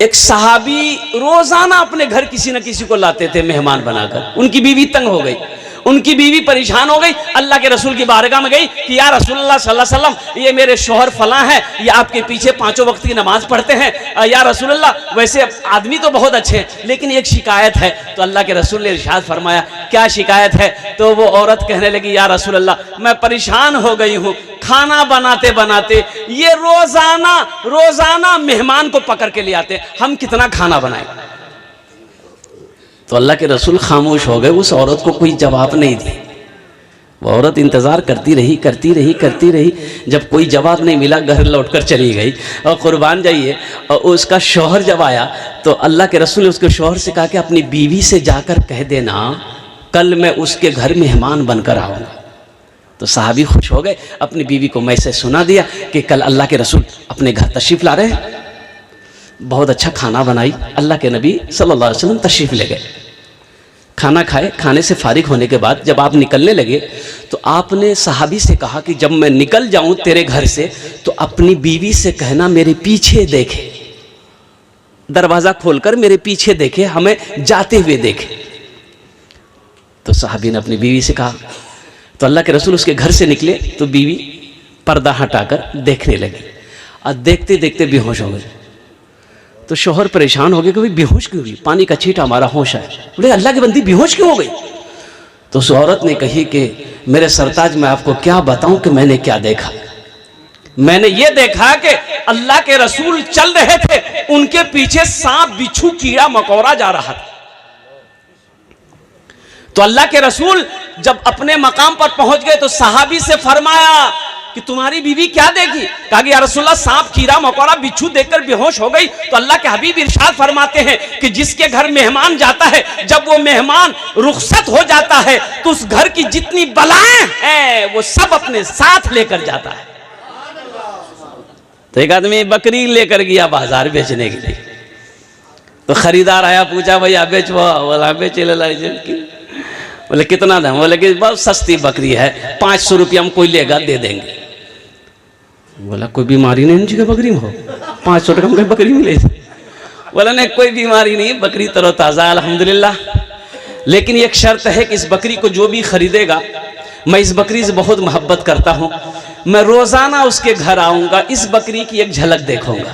एक सहाबी रोजाना अपने घर किसी न किसी को लाते थे मेहमान बनाकर। उनकी बीवी तंग हो गई, उनकी बीवी परेशान हो गई, अल्लाह के रसूल की बारगाह में गई कि या रसूलुल्लाह सल्लल्लाहु अलैहि वसल्लम, ये मेरे शौहर फलां हैं, ये आपके पीछे 5 वक्त की नमाज पढ़ते हैं, या रसूलुल्लाह वैसे आदमी तो बहुत अच्छे हैं लेकिन एक शिकायत है। तो अल्लाह के रसूल ने इरशाद फरमाया, क्या शिकायत है? तो वो औरत कहने लगी, या रसूलुल्लाह मैं परेशान हो गई हूँ, खाना बनाते बनाते ये रोजाना मेहमान को पकड़ के ले आते, हम कितना खाना बनाएं। तो अल्लाह के रसूल खामोश हो गए, उस औरत को कोई जवाब नहीं दी। वो औरत इंतज़ार करती रही, जब कोई जवाब नहीं मिला घर लौटकर चली गई। और कुर्बान जाइए, और उसका शौहर जब आया तो अल्लाह के रसूल ने उसके शौहर से कहा कि अपनी बीवी से जाकर कह देना कल मैं उसके घर मेहमान बनकर आऊँगा। तो साहबी खुश हो गए, अपनी बीवी को मैसेज सुना दिया कि कल अल्लाह के रसूल अपने घर तशरीफ़ ला रहे हैं। बहुत अच्छा खाना बनाई, अल्लाह के नबी सल्लल्लाहु अलैहि वसल्लम तशरीफ़ ले गए, खाना खाए। खाने से फारिग होने के बाद जब आप निकलने लगे तो आपने सहाबी से कहा कि जब मैं निकल जाऊं तेरे घर से तो अपनी बीवी से कहना मेरे पीछे देखे, दरवाज़ा खोलकर मेरे पीछे देखे, हमें जाते हुए देखे। तो सहाबी ने अपनी बीवी से कहा। तो अल्लाह के रसूल उसके घर से निकले तो बीवी पर्दा हटाकर देखने लगी, और देखते देखते बेहोश हो गई। तो शौहर परेशान हो गए कि भाई बेहोश क्यों हुई, पानी का छींटा हमारा होश है। बोले अल्लाह की बंदी बेहोश क्यों हो गई? तो उस औरत ने कही कि मेरे सरताज मैं आपको क्या बताऊं कि मैंने क्या देखा। मैंने ये देखा कि अल्लाह के रसूल चल रहे थे, उनके पीछे सांप बिच्छू कीड़ा मकोड़ा जा रहा था। तो अल्लाह के रसूल जब अपने मकाम पर पहुंच गए तो सहाबी से फरमाया कि तुम्हारी बीवी क्या देखी? कहा कि या रसूलल्लाह सांप कीड़ा मकोड़ा बिच्छू देखकर बेहोश हो गई। तो अल्लाह के हबीब इरशाद फरमाते हैं कि जिसके घर मेहमान जाता है, जब वो मेहमान रुखसत हो जाता है तो उस घर की जितनी बलाएं हैं वो सब अपने साथ लेकर जाता है। तो एक आदमी बकरी लेकर गया बाजार बेचने के लिए, तो खरीदार आया, पूछा भैया बेचवा? बोला बेच ले। बोले कितना दाम? बोले कि बहुत सस्ती बकरी है, 500 रुपया हम कोई लेगा दे देंगे। बोला कोई बीमारी नहीं मुझे बकरी में हो, 500 टका में बकरी मिले? बोला नहीं कोई बीमारी नहीं, बकरी तरोताज़ा अल्हम्दुलिल्लाह, लेकिन एक शर्त है कि इस बकरी को जो भी खरीदेगा, मैं इस बकरी से बहुत मोहब्बत करता हूँ, मैं रोज़ाना उसके घर आऊँगा, इस बकरी की एक झलक देखूँगा।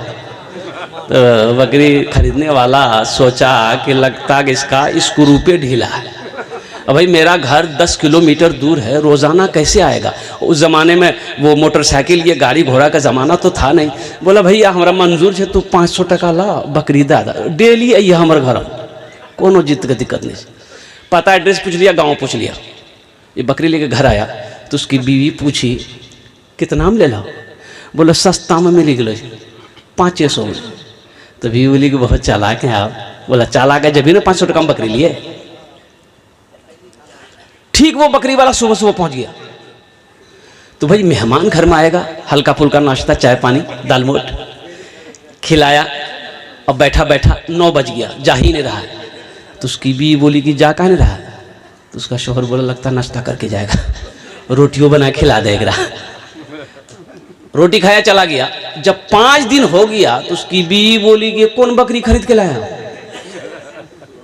तो बकरी खरीदने वाला सोचा कि लगता कि इसका स्क्रू पे ढीला है। अब भाई मेरा घर 10 किलोमीटर दूर है, रोज़ाना कैसे आएगा? उस ज़माने में वो मोटरसाइकिल ये गाड़ी घोड़ा का ज़माना तो था नहीं। बोला भैया हमारा मंजूर है, तो 500 टका ला, बकरी दादा डेली आइए हमारे घर, कोनो जित का दिक्कत नहीं। पता एड्रेस पूछ लिया, गाँव पूछ लिया, ये बकरी लेके घर आया। तो उसकी बीवी पूछी कितना में ले लो? बोला सस्ता में मिली गलो 500 में। तो बीवी बोली कि बहुत चालाक है आप। बोला चालाक है जब भी ना 500 टका में बकरी लिए। ठीक वो बकरी वाला सुबह सुबह पहुंच गया। तो भाई मेहमान घर में आएगा, हल्का फुल्का नाश्ता, चाय पानी, दाल मोट खिलाया, अब बैठा बैठा 9 बज गया, जा ही नहीं रहा। तो उसकी बीवी बोली कि जा कहाँ नहीं रहा? तो उसका शौहर बोला लगता नाश्ता करके जाएगा, रोटियों बना खिला देगा। रोटी खाया चला गया। जब 5 दिन हो गया तो उसकी बीवी बोली कि कौन बकरी खरीद के लाया?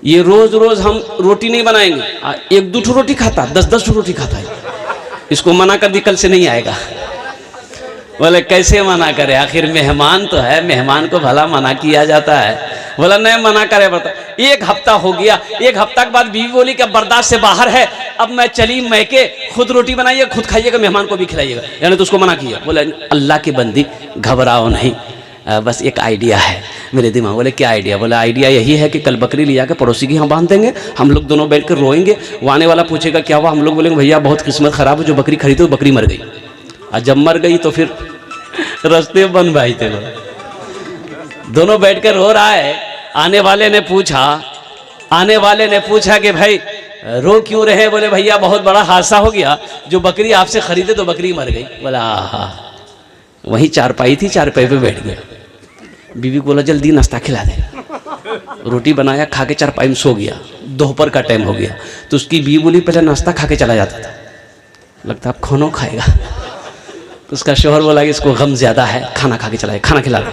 ये रोज रोज हम रोटी नहीं बनाएंगे, 1-2 रोटी खाता, 10-10 रोटी खाता है, इसको मना कर दी कल से नहीं आएगा। बोले कैसे मना करे, आखिर मेहमान तो है, मेहमान को भला मना किया जाता है? बोला नहीं मना करे बता। 1 हफ्ता हो गया, 1 हफ्ता के बाद बीवी बोली कि अब बर्दाश्त से बाहर है, अब मैं चली मैके, खुद रोटी बनाइए खुद खाइएगा, मेहमान को भी खिलाइएगा। यानी तो उसको मना किया। बोले अल्लाह की बंदी घबराओ नहीं, बस एक आइडिया है मेरे दिमाग। बोले क्या आइडिया? बोले आइडिया यही है कि कल बकरी ले जाकर पड़ोसी के यहाँ बांध देंगे, हम लोग दोनों बैठ कर रोएंगे, वो आने वाला पूछेगा क्या हुआ, हम लोग बोलेंगे भैया बहुत किस्मत खराब है, जो बकरी खरीदे वो बकरी मर गई। और जब मर गई तो फिर रास्ते बन भाई थे, दोनों बैठ कर रो रहा है। आने वाले ने पूछा कि भाई रो क्यों रहे? बोले भैया बहुत बड़ा हादसा हो गया, जो बकरी आपसे खरीदे तो बकरी मर गई। बोला हाँ, वहीं चारपाई थी, चारपाई पे बैठ गए। बीवी बोला जल्दी नाश्ता खिला दे। रोटी बनाया, खा के चारपाई में सो गया। दोपहर का टाइम हो गया तो उसकी बीवी बोली पहले नाश्ता खा के चला जाता था, लगता अब खाना खाएगा। तो उसका शौहर बोला कि इसको गम ज़्यादा है, खाना खा के चलाए, खाना खिला दे।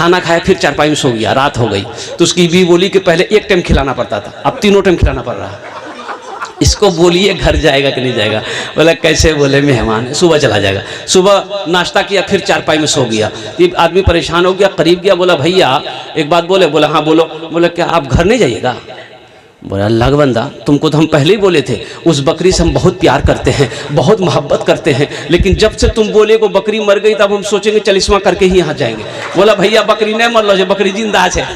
खाना खाया फिर चारपाई में सो गया, रात हो गई। तो उसकी बीवी बोली कि पहले एक टाइम खिलाना पड़ता था, अब तीनों टाइम खिलाना पड़ रहा है। इसको बोलिए घर जाएगा कि नहीं जाएगा? बोला कैसे? बोले मेहमान है, सुबह चला जाएगा। सुबह नाश्ता किया फिर चारपाई में सो गया। ये आदमी परेशान हो गया, करीब गया, बोला भैया एक बात बोले? बोला हाँ बोलो। बोला क्या आप घर नहीं जाइएगा? बोला अल्लाह का बंदा, तुमको तो हम पहले ही बोले थे, उस बकरी से हम बहुत प्यार करते हैं, बहुत मोहब्बत करते हैं, लेकिन जब से तुम बोले को बकरी मर गई तब हम सोचेंगे चलिस्मा करके ही यहाँ जाएंगे। बोला भैया बकरी नहीं मर लो, जो बकरी जिंदा है,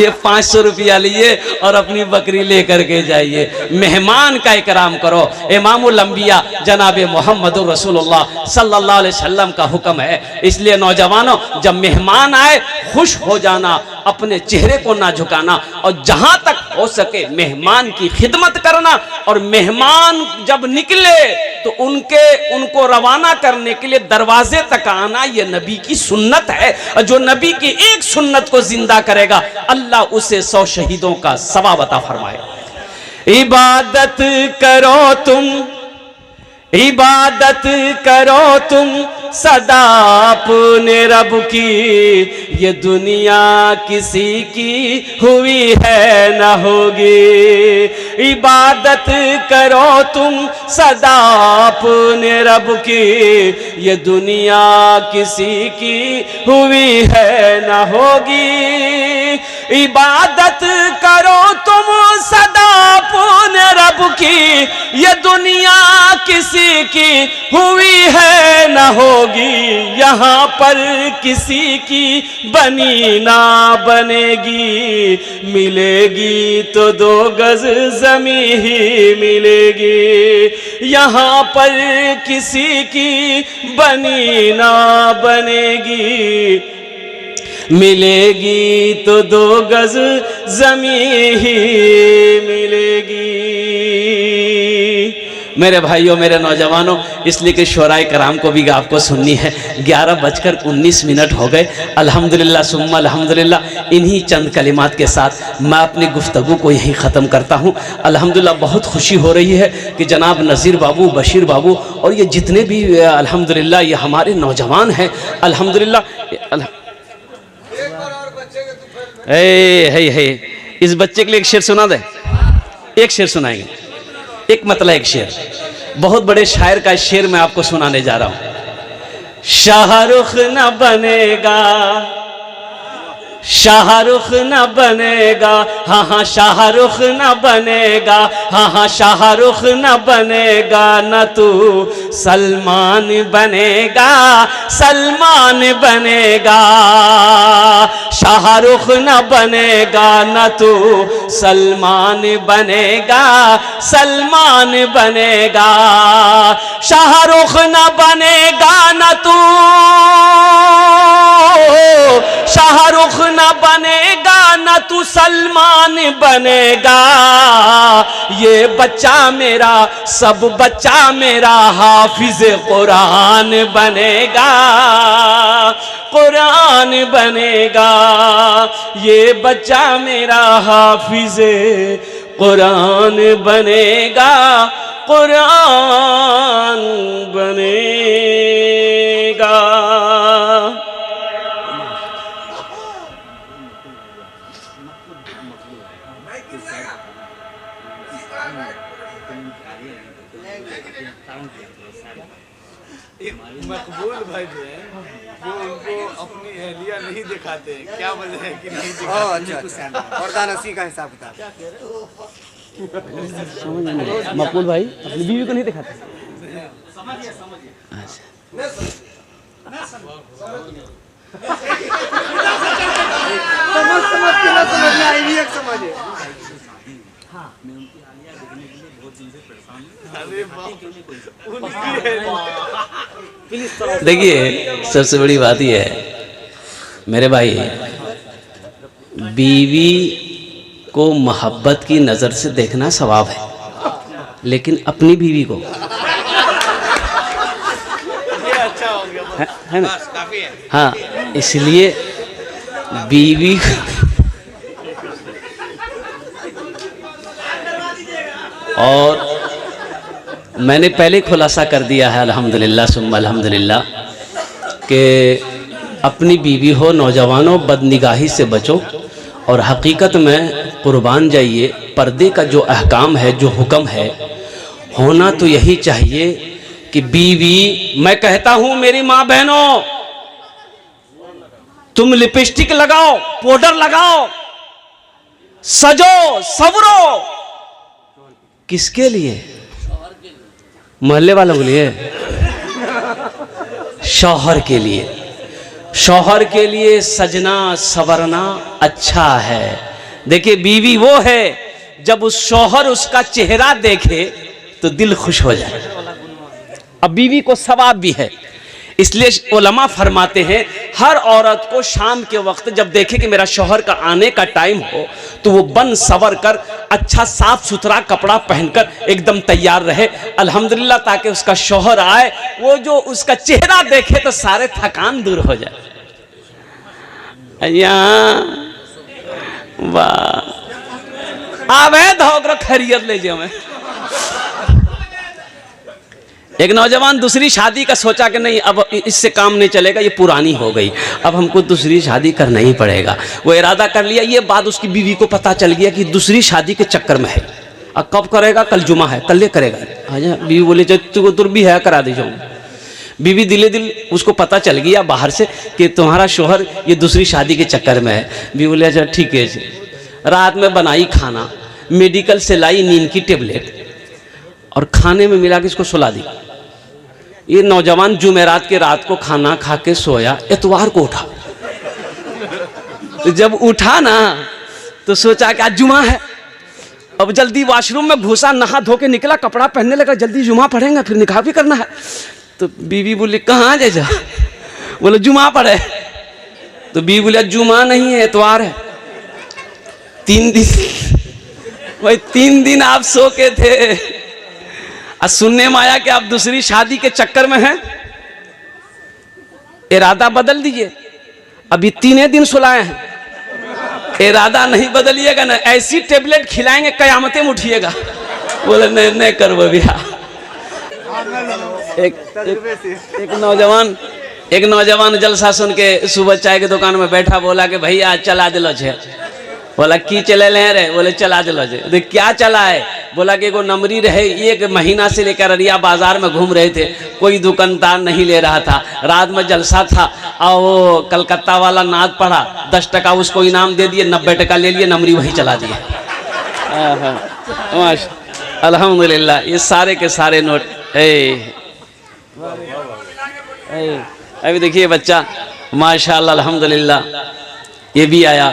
ये 500 रुपया लिए और अपनी बकरी लेकर के जाइए। मेहमान का इकराम करो। इमामुल अंबिया जनाब मोहम्मद रसूलुल्लाह सल्लल्लाहु अलैहि वसल्लम का हुक्म है। इसलिए नौजवानों, जब मेहमान आए खुश हो जाना, अपने चेहरे को ना झुकाना, और जहां तक हो सके मेहमान की खिदमत करना। और मेहमान जब निकले तो उनको रवाना करने के लिए दरवाजे तक आना, ये नबी की सुन्नत है। और जो नबी की एक सुन्नत को जिंदा करेगा अल्लाह उसे 100 शहीदों का सवाब अता फरमाए। इबादत करो तुम, इबादत करो तुम सदा अपने रब की, ये दुनिया किसी की हुई है न होगी। इबादत करो तुम सदा अपने रब की, ये दुनिया किसी की हुई है न होगी। इबादत करो तुम सदा अपने रब की, ये दुनिया किसी की हुई है न होगी। यहाँ पर किसी की बनी ना बनेगी, मिलेगी तो 2 गज ज़मीं ही मिलेगी। यहाँ पर किसी की बनी ना बनेगी, मिलेगी तो 2 गज ज़मीं ही मिलेगी। मेरे भाइयों, मेरे नौजवानों, इसलिए कि शोराए कराम को भी आपको सुननी है। 11:19 हो गए। अल्हम्दुलिल्लाह सुम्मा अल्हम्दुलिल्लाह। इन्हीं चंद कलिमात के साथ मैं अपनी गुफ्तगू को यहीं ख़त्म करता हूँ। अल्हम्दुलिल्लाह बहुत खुशी हो रही है कि जनाब नज़ीर बाबू, बशीर बाबू और ये जितने भी अल्हम्दुलिल्लाह ये हमारे नौजवान हैं, अल्हम्दुलिल्लाह। है इस बच्चे के लिए एक शेर सुना दे। एक शेर सुनाएंगे, एक मतलब एक शेर, बहुत बड़े शायर का शेर मैं आपको सुनाने जा रहा हूं। शाहरुख न बनेगा, शाहरुख न बनेगा, हाँ हाँ शाहरुख न बनेगा, हाँ हाँ शाहरुख न बनेगा, न तू सलमान बनेगा, सलमान बनेगा। शाहरुख न बनेगा, न तू सलमान बनेगा, सलमान बनेगा। शाहरुख न बनेगा, न तू शाहरुख न बनेगा, न तू सलमान बनेगा। ये बच्चा मेरा, सब बच्चा मेरा हाफिज कुरान बनेगा, कुरान बनेगा। ये बच्चा मेरा हाफिज कुरान बनेगा, कुरान बनेगा। मकबूल भाई जो है वो उनको अपनी एहलिया नहीं दिखाते, क्या वजह है कि नहीं दिखाते? अच्छा। और दानसी का हिसाब किताब मकबूल भाई अपनी बीवी को नहीं दिखाते। देखिए सबसे बड़ी बात यह है मेरे भाई, बीवी को मोहब्बत की नज़र से देखना सवाब है, लेकिन अपनी बीवी को है ना, हाँ, इसलिए बीवी और मैंने पहले खुलासा कर दिया है अल्हम्दुलिल्लाह सुम्मा अल्हम्दुलिल्लाह कि अपनी बीवी हो, नौजवानों, बदनिगाही से बचो और हकीकत में कुर्बान जाइए। पर्दे का जो अहकाम है, जो हुक्म है, होना तो यही चाहिए कि बीवी, मैं कहता हूं मेरी माँ बहनों, तुम लिपस्टिक लगाओ, पाउडर लगाओ, सजो सवरो, किसके लिए? मोहल्ले वालों के लिए, शौहर के लिए। शौहर के लिए सजना सवरना अच्छा है। देखिए बीवी वो है जब उस शौहर उसका चेहरा देखे तो दिल खुश हो जाए। अब बीवी को सवाब भी है, इसलिए उलमा फरमाते हैं हर औरत को शाम के वक्त जब देखे कि मेरा शौहर का आने का टाइम हो तो वो बन सवर कर अच्छा साफ सुथरा कपड़ा पहनकर एकदम तैयार रहे, अल्हम्दुलिल्लाह, ताकि उसका शौहर आए, वो जो उसका चेहरा देखे तो सारे थकान दूर हो जाए। वाह आवे धोकर खैरियत ले जाओ। मैं एक नौजवान दूसरी शादी का सोचा कि नहीं अब इससे काम नहीं चलेगा, ये पुरानी हो गई, अब हमको दूसरी शादी करना ही पड़ेगा। वो इरादा कर लिया। ये बात उसकी बीवी को पता चल गया कि दूसरी शादी के चक्कर में है। अब कब करेगा? कल जुमा है, कल ये करेगा। अच्छा, बीवी बोले तुझको तुर भी है, करा दीजिए। बीवी दिले दिल उसको पता चल गया बाहर से कि तुम्हारा शोहर ये दूसरी शादी के चक्कर में है। बीवी बोले अच्छा ठीक है। रात में बनाई खाना, मेडिकल से लाई नींद की टेबलेट और खाने में मिला के इसको सुला दी। ये नौजवान जुमेरात के रात को खाना खा के सोया, इतवार को उठा। तो जब उठा ना तो सोचा कि आज जुमा है। अब जल्दी वॉशरूम में घुसा, नहा धो के निकला, कपड़ा पहनने लगा, जल्दी जुमा पढ़ेंगे फिर निकाह भी करना है। तो बीवी बोली कहाँ जाए जा? बोले जुमा पढ़े। तो बीवी बोले जुमा नहीं है, इतवार है। 3 दिन भाई 3 दिन आप सो के थे और सुनने में आया कि आप दूसरी शादी के चक्कर में हैं। इरादा बदल दीजिए। अभी 3 दिन सुलाए हैं, इरादा नहीं बदलिएगा ना, ऐसी टेबलेट खिलाएंगे कयामतें में उठिएगा। बोले नहीं करो भैया। एक नौजवान जलसा सुन के सुबह चाय के दुकान में बैठा, बोला कि भैया चला दिलो छे। बोला की चले ले रे? बोले चला दिलो छे। तो क्या चला है? बोला कि एगो नमरी रहे, 1 महीना से लेकर अरिया बाजार में घूम रहे थे, कोई दुकानदार नहीं ले रहा था। रात में जलसा था और वो कलकत्ता वाला नाद पड़ा, 10 टका उसको इनाम दे दिए, 90 टका ले लिए, नमरी वही चला दिए। अल्हम्दुलिल्लाह, ये सारे के सारे नोट। अभी देखिए बच्चा माशाअल्लाह अल्हम्दुलिल्लाह ये भी आया।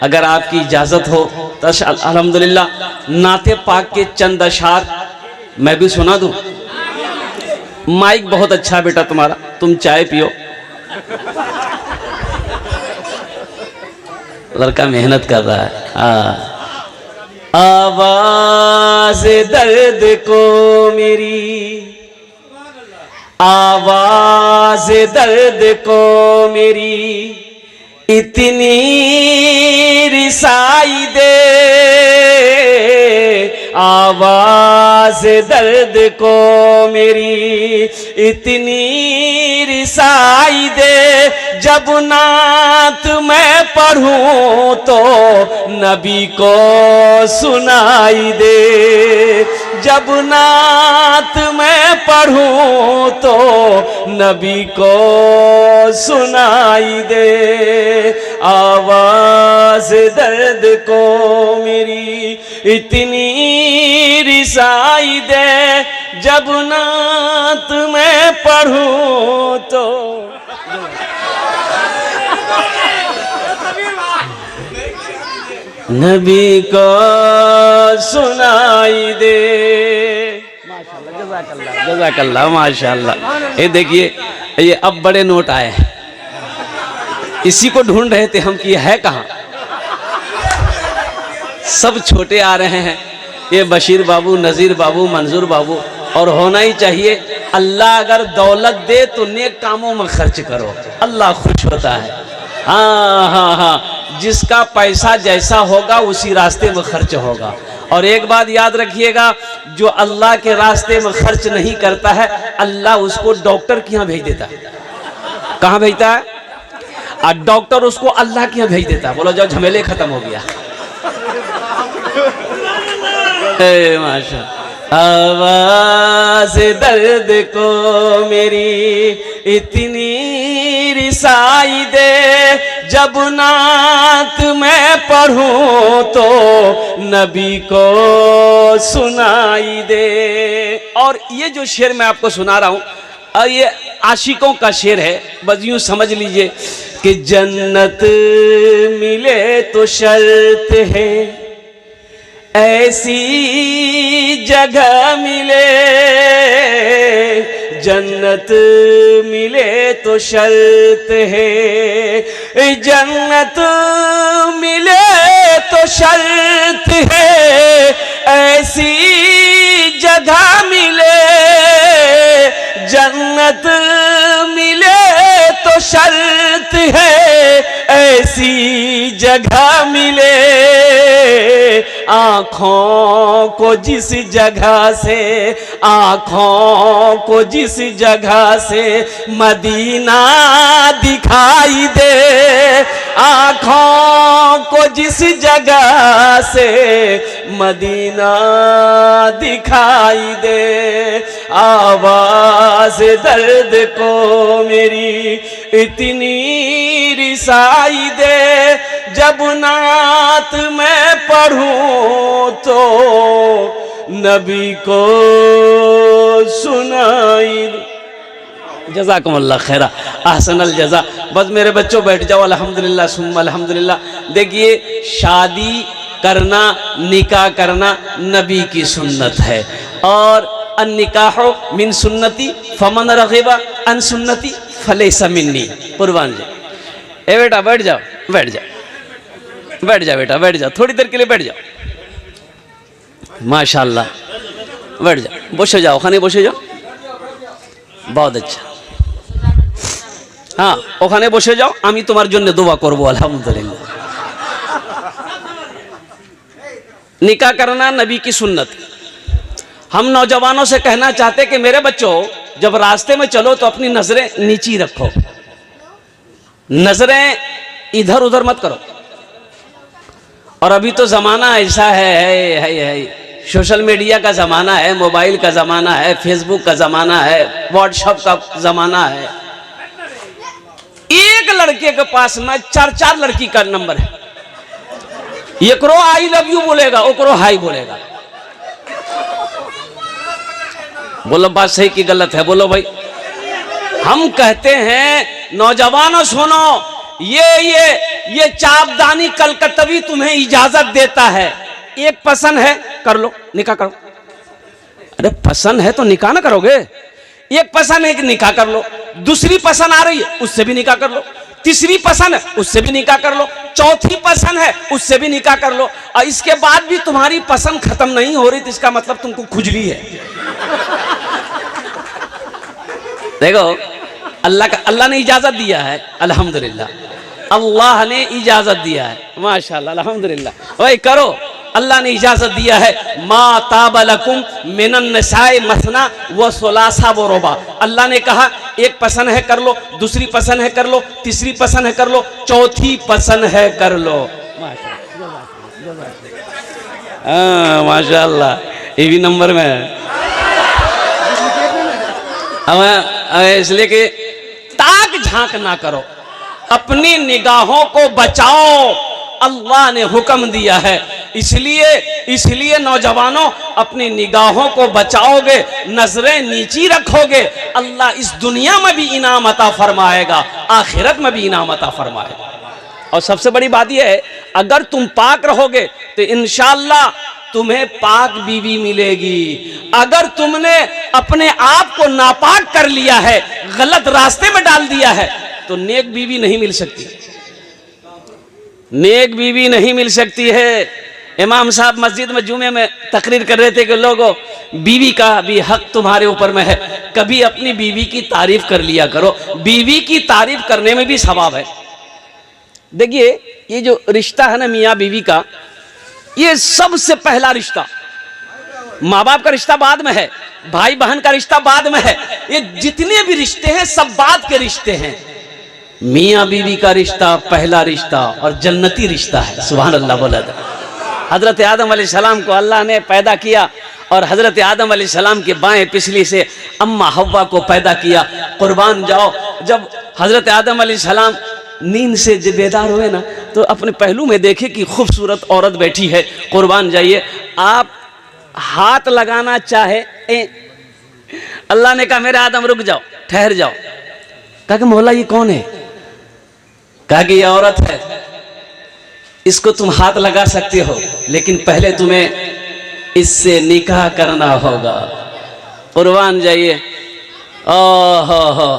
अगर आपकी इजाज़त हो तो अल्हम्दुलिल्लाह नाते पाक के चंद अशार मैं भी सुना दूं। माइक बहुत अच्छा बेटा तुम्हारा, तुम चाय पियो। लड़का मेहनत कर रहा है। आवाज़ दर्द को मेरी, आवाज़ दर्द को मेरी इतनी रिसाई दे, आवाज़ दर्द को मेरी इतनी रिसाई दे। जब नात मैं पढ़ूं तो नबी को सुनाई दे, जब नात मैं पढ़ूं तो नबी को सुनाई दे। आवाज़ दर्द को मेरी इतनी रिसाई दे, जब नात मैं पढ़ूं तो। नबी को सुनाई दे। माशाअल्लाह, जज़ाकल्लाह, जज़ाकल्लाह, माशाअल्लाह। ये देखिए ये अब बड़े नोट आए हैं, इसी को ढूंढ रहे थे हम कि ये है कहाँ। सब छोटे आ रहे हैं, ये बशीर बाबू, नज़ीर बाबू, मंजूर बाबू। और होना ही चाहिए। अल्लाह अगर दौलत दे तो नेक कामों में खर्च करो, अल्लाह खुश होता है। हाँ हाँ हाँ, जिसका पैसा जैसा होगा उसी रास्ते में खर्च होगा। और एक बात याद रखिएगा, जो अल्लाह के रास्ते में खर्च नहीं करता है, अल्लाह उसको डॉक्टर के यहाँ भेज देता है। कहाँ भेजता है? और डॉक्टर उसको अल्लाह के यहाँ भेज देता है, बोलो जाओ झमेले खत्म हो गया। माशा आवाज़ दर्द को मेरी इतनी रिसाई दे, जब नात मैं पढ़ूं तो नबी को सुनाई दे। और ये जो शेर मैं आपको सुना रहा हूँ ये आशिकों का शेर है, बस यूं समझ लीजिए कि जन्नत मिले तो शर्त है, ऐसी जगह मिले, जन्नत मिले तो शर्त है, जन्नत मिले तो शर्त है, ऐसी जगह मिले, जन्नत मिले तो शर्त है, ऐसी जगह मिले, आँखों को जिस जगह से, आँखों को जिस जगह से मदीना दिखाई दे, आँखों को जिस जगह से मदीना दिखाई दे, आवाज़ दर्द को मेरी इतनी रिसाई दे, जब नात मैं पढ़ूं तो नबी को सुनाई। जज़ाकुमुल्लाह खैरा, अहसनल जज़ा। बस मेरे बच्चों बैठ जाओ, अल्हम्दुलिल्लाह सुम्मा अल्हम्दुलिल्लाह। देखिए शादी करना, निकाह करना नबी की सुन्नत है, और अन्निकाहो मिन सुन्नती फमन रग़िबा अन सुन्नती फलैसा मिन्नी। कुर्बान जी, ए बेटा बैठ जाओ, बैठ जाओ, बैठ जाओ बेटा, बैठ जाओ, थोड़ी देर के लिए बैठ जाओ। माशाल्लाह, बैठ जाओ, बसे जाओ, खाने बसे जाओ, बहुत अच्छा। हाँ ওখানে বসে যাও, আমি তোমার জন্য দোয়া করব আলহামদুলিল্লাহ। निकाह करना नबी की सुन्नत। हम नौजवानों से कहना चाहते कि मेरे बच्चों जब रास्ते में चलो तो अपनी नजरें नीची रखो, नजरें इधर उधर मत करो। और अभी तो जमाना ऐसा है सोशल मीडिया का जमाना है, मोबाइल का जमाना है, फेसबुक का जमाना है, व्हाट्सएप का जमाना है। एक लड़के के पास में 4-4 लड़की का नंबर है, ये करो आई लव यू बोलेगा, वो करो हाई बोलेगा। बोलो बात सही कि गलत है, बोलो भाई। हम कहते हैं नौजवानों सुनो, ये चापदानी कलकत्तवी तुम्हें इजाजत देता है, एक पसंद है कर लो, निकाह करो। अरे पसंद है तो निकाह ना करोगे? एक पसंद है कि निकाह कर लो, दूसरी पसंद आ रही है उससे भी निकाह कर लो, तीसरी पसंद है उससे भी निकाह कर लो, चौथी पसंद है उससे भी निकाह कर लो, और इसके बाद भी तुम्हारी पसंद खत्म नहीं हो रही तो इसका मतलब तुमको खुजली है। देखो अल्लाह ने इजाजत दिया है, अल्हम्दुलिल्लाह अल्लाह ने इजाजत दिया है, माशाल्लाह अल्हम्दुलिल्लाह। वही करो, अल्लाह ने इजाजत दिया है। मा ताबलकुम मिनन निसाए मसना व सुलासा व रुबा। अल्लाह ने कहा एक पसंद है कर लो, दूसरी पसंद है कर लो, तीसरी पसंद है कर लो, चौथी पसंद है कर लो। माशाल्लाह ये भी नंबर में है। इसलिए कि ताक झांक ना करो, अपनी निगाहों को बचाओ, अल्लाह ने हुक्म दिया है। इसलिए नौजवानों अपनी निगाहों को बचाओगे, नजरें नीची रखोगे, अल्लाह इस दुनिया में भी इनाम अता फरमाएगा, आखिरत में भी इनाम अता फरमाएगा। और सबसे बड़ी बात यह है, अगर तुम पाक रहोगे तो इंशाअल्लाह तुम्हें पाक बीवी मिलेगी। अगर तुमने अपने आप को नापाक कर लिया है, गलत रास्ते में डाल दिया है, तो नेक बीवी नहीं मिल सकती, नेक बीवी नहीं मिल सकती है। इमाम साहब मस्जिद में जुमे में तकरीर कर रहे थे कि लोगों बीवी का भी हक तुम्हारे ऊपर में है, कभी अपनी बीवी की तारीफ कर लिया करो, बीवी की तारीफ करने में भी सवाब है। देखिए ये जो रिश्ता है ना मियाँ बीवी का, ये सबसे पहला रिश्ता, माँ बाप का रिश्ता बाद में है, भाई बहन का रिश्ता बाद में है, ये जितने भी रिश्ते हैं सब बाद के रिश्ते हैं। मियाँ बीवी का रिश्ता पहला रिश्ता और जन्नती रिश्ता है। सुभान अल्लाह बोला था। हज़रत आदम अलैहिस्सलाम को अल्लाह ने पैदा किया और हज़रत आदम अलैहिस्सलाम के बाएं पिछली से अम्मा हव्वा को पैदा किया। कुर्बान जाओ, जब हज़रत आदम अलैहिस्सलाम नींद से जब बेदार हुए ना, तो अपने पहलू में देखे कि खूबसूरत औरत बैठी है। कुर्बान जाइए, आप हाथ लगाना चाहे, अल्लाह ने कहा मेरे आदम रुक जाओ, ठहर जाओ। कहा कि मौला ये कौन है? कहा कि ये औरत है, इसको तुम हाथ लगा सकते हो, लेकिन पहले तुम्हें इससे निकाह करना होगा। कुर्बान जाइए, ओहो,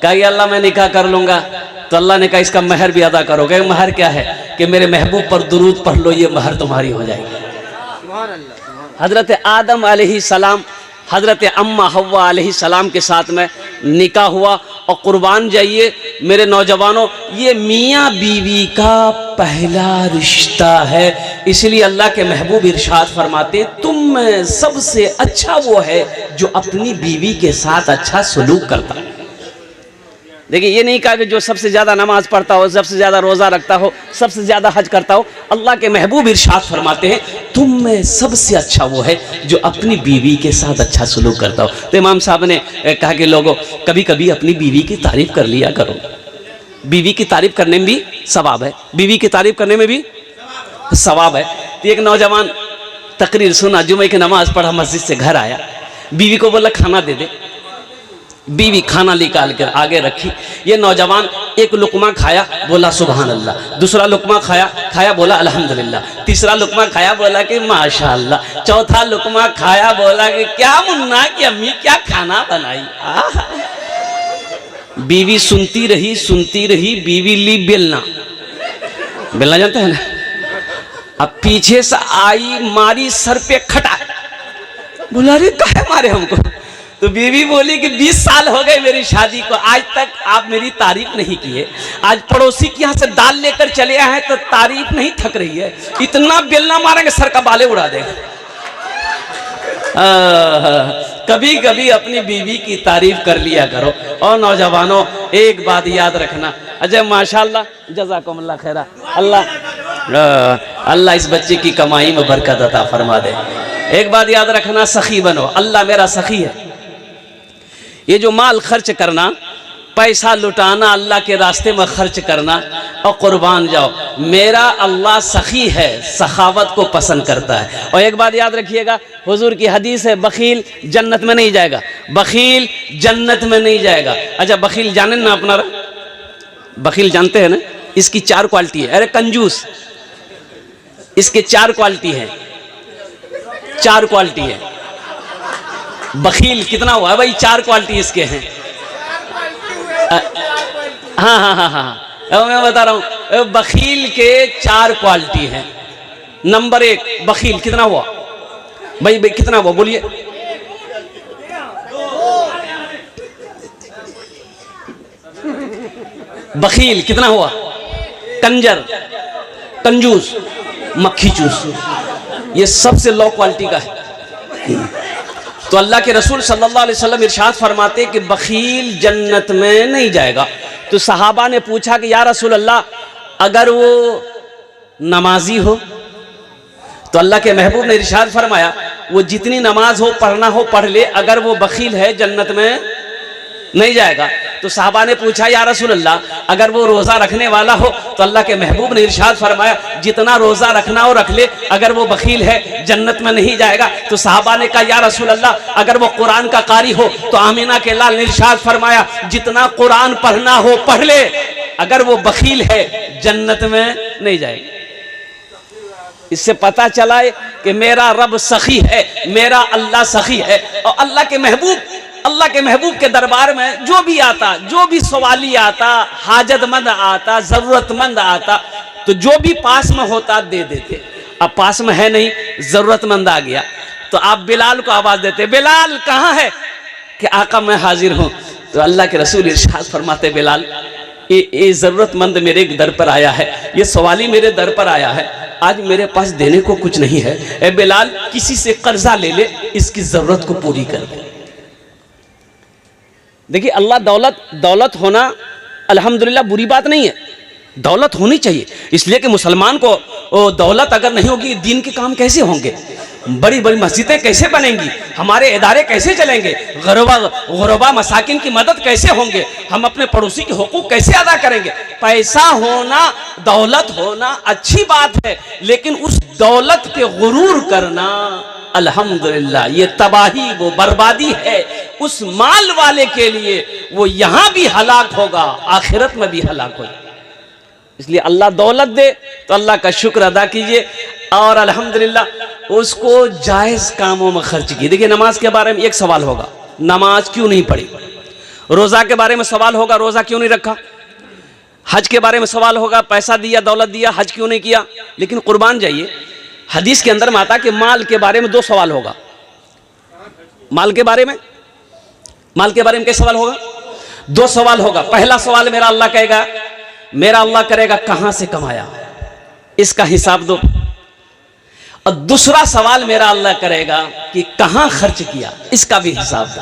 कहा अल्लाह मैं निकाह कर लूंगा। तो अल्लाह ने कहा इसका महर भी अदा करोगे। महर क्या है? कि मेरे महबूब पर दुरूद पढ़ लो, ये महर तुम्हारी हो जाएगी। हजरत आदम अलैहिस्सलाम हजरत अम्मा हव्वा अलैहिस्सलाम के साथ में निकाह हुआ। और कुर्बान जाइए मेरे नौजवानों, ये मियाँ बीवी का पहला रिश्ता है। इसलिए अल्लाह के महबूब इरशाद फरमाते, तुम में सबसे अच्छा वो है जो अपनी बीवी के साथ अच्छा सलूक करता है। देखिए, ये नहीं कहा कि जो सबसे ज़्यादा नमाज पढ़ता हो, सबसे ज़्यादा रोज़ा रखता हो, सबसे ज़्यादा हज करता हो। अल्लाह के महबूब इरशाद फरमाते हैं, तुम में सबसे अच्छा वो है जो अपनी बीवी के साथ अच्छा सलूक करता हो। तो इमाम साहब ने कहा कि लोगों, कभी कभी अपनी बीवी की तारीफ़ कर लिया करो। बीवी की तारीफ़ करने में भी सवाब है, बीवी की तारीफ़ करने में भी सवाब है। तो एक नौजवान तकरीर सुना, जुमे की नमाज पढ़ा, मस्जिद से घर आया, बीवी को बोला खाना दे दे। बीवी खाना निकाल कर आगे रखी। ये नौजवान एक लुकमा खाया, बोला सुभान अल्लाह। दूसरा लुकमा खाया बोला अल्हम्दुलिल्लाह। तीसरा लुकमा खाया, बोला कि माशाअल्लाह। चौथा लुकमा खाया, बोला कि क्या मुन्ना की अम्मी क्या खाना बनाई। बीवी सुनती रही। बीवी ली बेलना जानते हैं ना। अब पीछे से आई, मारी सर पे खटा, बोला अरे काहे मारे हमको। तो बीवी बोली कि 20 साल हो गए मेरी शादी को, आज तक आप मेरी तारीफ नहीं किए। आज पड़ोसी के यहाँ से दाल लेकर चले आए हैं तो तारीफ नहीं थक रही है, इतना बेलना मारेंगे सर का बाले उड़ा देगा। कभी कभी अपनी बीवी की तारीफ कर लिया करो। और नौजवानों, एक बात याद रखना, अजय माशाल्लाह, जज़ाकुमुल्लाह खैरा, अल्लाह इस बच्चे की कमाई में बरकत अता फरमा दे। एक बात याद रखना, सखी बनो, अल्लाह मेरा सखी है। ये जो माल खर्च करना, पैसा लुटाना, अल्लाह के रास्ते में खर्च करना, और कुर्बान जाओ, मेरा अल्लाह सखी है, सखावत को पसंद करता है। और एक बात याद रखिएगा, हुजूर की हदीस है, बखील जन्नत में नहीं जाएगा, बखील जन्नत में नहीं जाएगा। अच्छा, बखील जाने ना अपना, बखील जानते हैं ना, इसकी 4 क्वालिटी है। अरे कंजूस, इसके 4 क्वालिटी है, 4 क्वालिटी है। बखील कितना हुआ भाई? 4 क्वालिटी इसके हैं। हाँ, मैं बता रहा हूं, बखील के 4 क्वालिटी हैं। नंबर 1, बखील कितना हुआ भाई? कितना हुआ बोलिए? बखील कितना हुआ? कंजर, कंजूस, मक्खी चूस, ये सबसे लो क्वालिटी का है। तो अल्लाह के रसूल सल्लल्लाहु अलैहि वसल्लम इरशाद फरमाते कि बखील जन्नत में नहीं जाएगा। तो सहाबा ने पूछा कि या रसूल अल्लाह, अगर वो नमाजी हो? तो अल्लाह के महबूब ने इरशाद फरमाया, वो जितनी नमाज हो, पढ़ना हो पढ़ ले, अगर वो बखील है जन्नत में नहीं जाएगा। तो साहबा ने पूछा या रसूल अल्लाह, अगर वो रोज़ा रखने वाला हो? तो अल्लाह के महबूब ने इरशाद फरमाया, जितना रोज़ा रखना हो रख ले, अगर वो बखील है जन्नत में नहीं जाएगा। तो साहबा ने कहा या रसूल अल्लाह, अगर वो कुरान का कारी हो? तो आमीना के लाल ने इरशाद फरमाया, जितना कुरान पढ़ना हो पढ़ ले, अगर वो बखील है जन्नत में नहीं जाएगा। इससे पता चला है कि मेरा रब सखी है, मेरा अल्लाह सखी है। और अल्लाह के महबूब के दरबार में जो भी आता, जो भी सवाली आता, हाजतमंद आता, ज़रूरतमंद आता, तो जो भी पास में होता दे देते। अब पास में है नहीं, ज़रूरतमंद आ गया, तो आप बिलाल को आवाज़ देते, बिलाल कहाँ है? कि आका मैं हाजिर हूँ। तो अल्लाह के रसूल इरशाद फरमाते, बिलाल ये ज़रूरतमंद मेरे दर पर आया है, ये सवाली मेरे दर पर आया है, आज मेरे पास देने को कुछ नहीं है। ए बिलाल, किसी से कर्जा ले ले, इसकी ज़रूरत को पूरी कर दे। देखिए, अल्लाह दौलत होना अल्हम्दुलिल्लाह बुरी बात नहीं है, दौलत होनी चाहिए, इसलिए कि मुसलमान को दौलत अगर नहीं होगी दीन के काम कैसे होंगे, बड़ी बड़ी मस्जिदें कैसे बनेंगी, हमारे इदारे कैसे चलेंगे, गुरबा मसाकिन की मदद कैसे होंगे, हम अपने पड़ोसी के हुकूक कैसे अदा करेंगे। पैसा होना, दौलत होना अच्छी बात है, लेकिन उस दौलत पे गुरूर करना अल्हम्दुलिल्लाह ये तबाही, वो बर्बादी है उस माल वाले के लिए, वो यहां भी हलाक होगा, आखिरत में भी हलाक होगा। इसलिए अल्लाह दौलत दे तो अल्लाह का शुक्र अदा कीजिए और अल्हम्दुलिल्लाह उसको जायज कामों में खर्च कीजिए। देखिए नमाज के बारे में एक सवाल होगा, नमाज क्यों नहीं पढ़ी, रोजा के बारे में सवाल होगा, रोजा क्यों नहीं रखा, हज के बारे में सवाल होगा, पैसा दिया दौलत दिया हज क्यों नहीं किया। लेकिन कुर्बान जाइए, हदीस के अंदर में आता कि माल के बारे में दो सवाल होगा, माल के बारे में क्या सवाल होगा, दो सवाल होगा। पहला सवाल मेरा अल्लाह करेगा कहां से कमाया, इसका हिसाब दो, और दूसरा सवाल मेरा अल्लाह करेगा कि कहां खर्च किया, इसका भी हिसाब दो।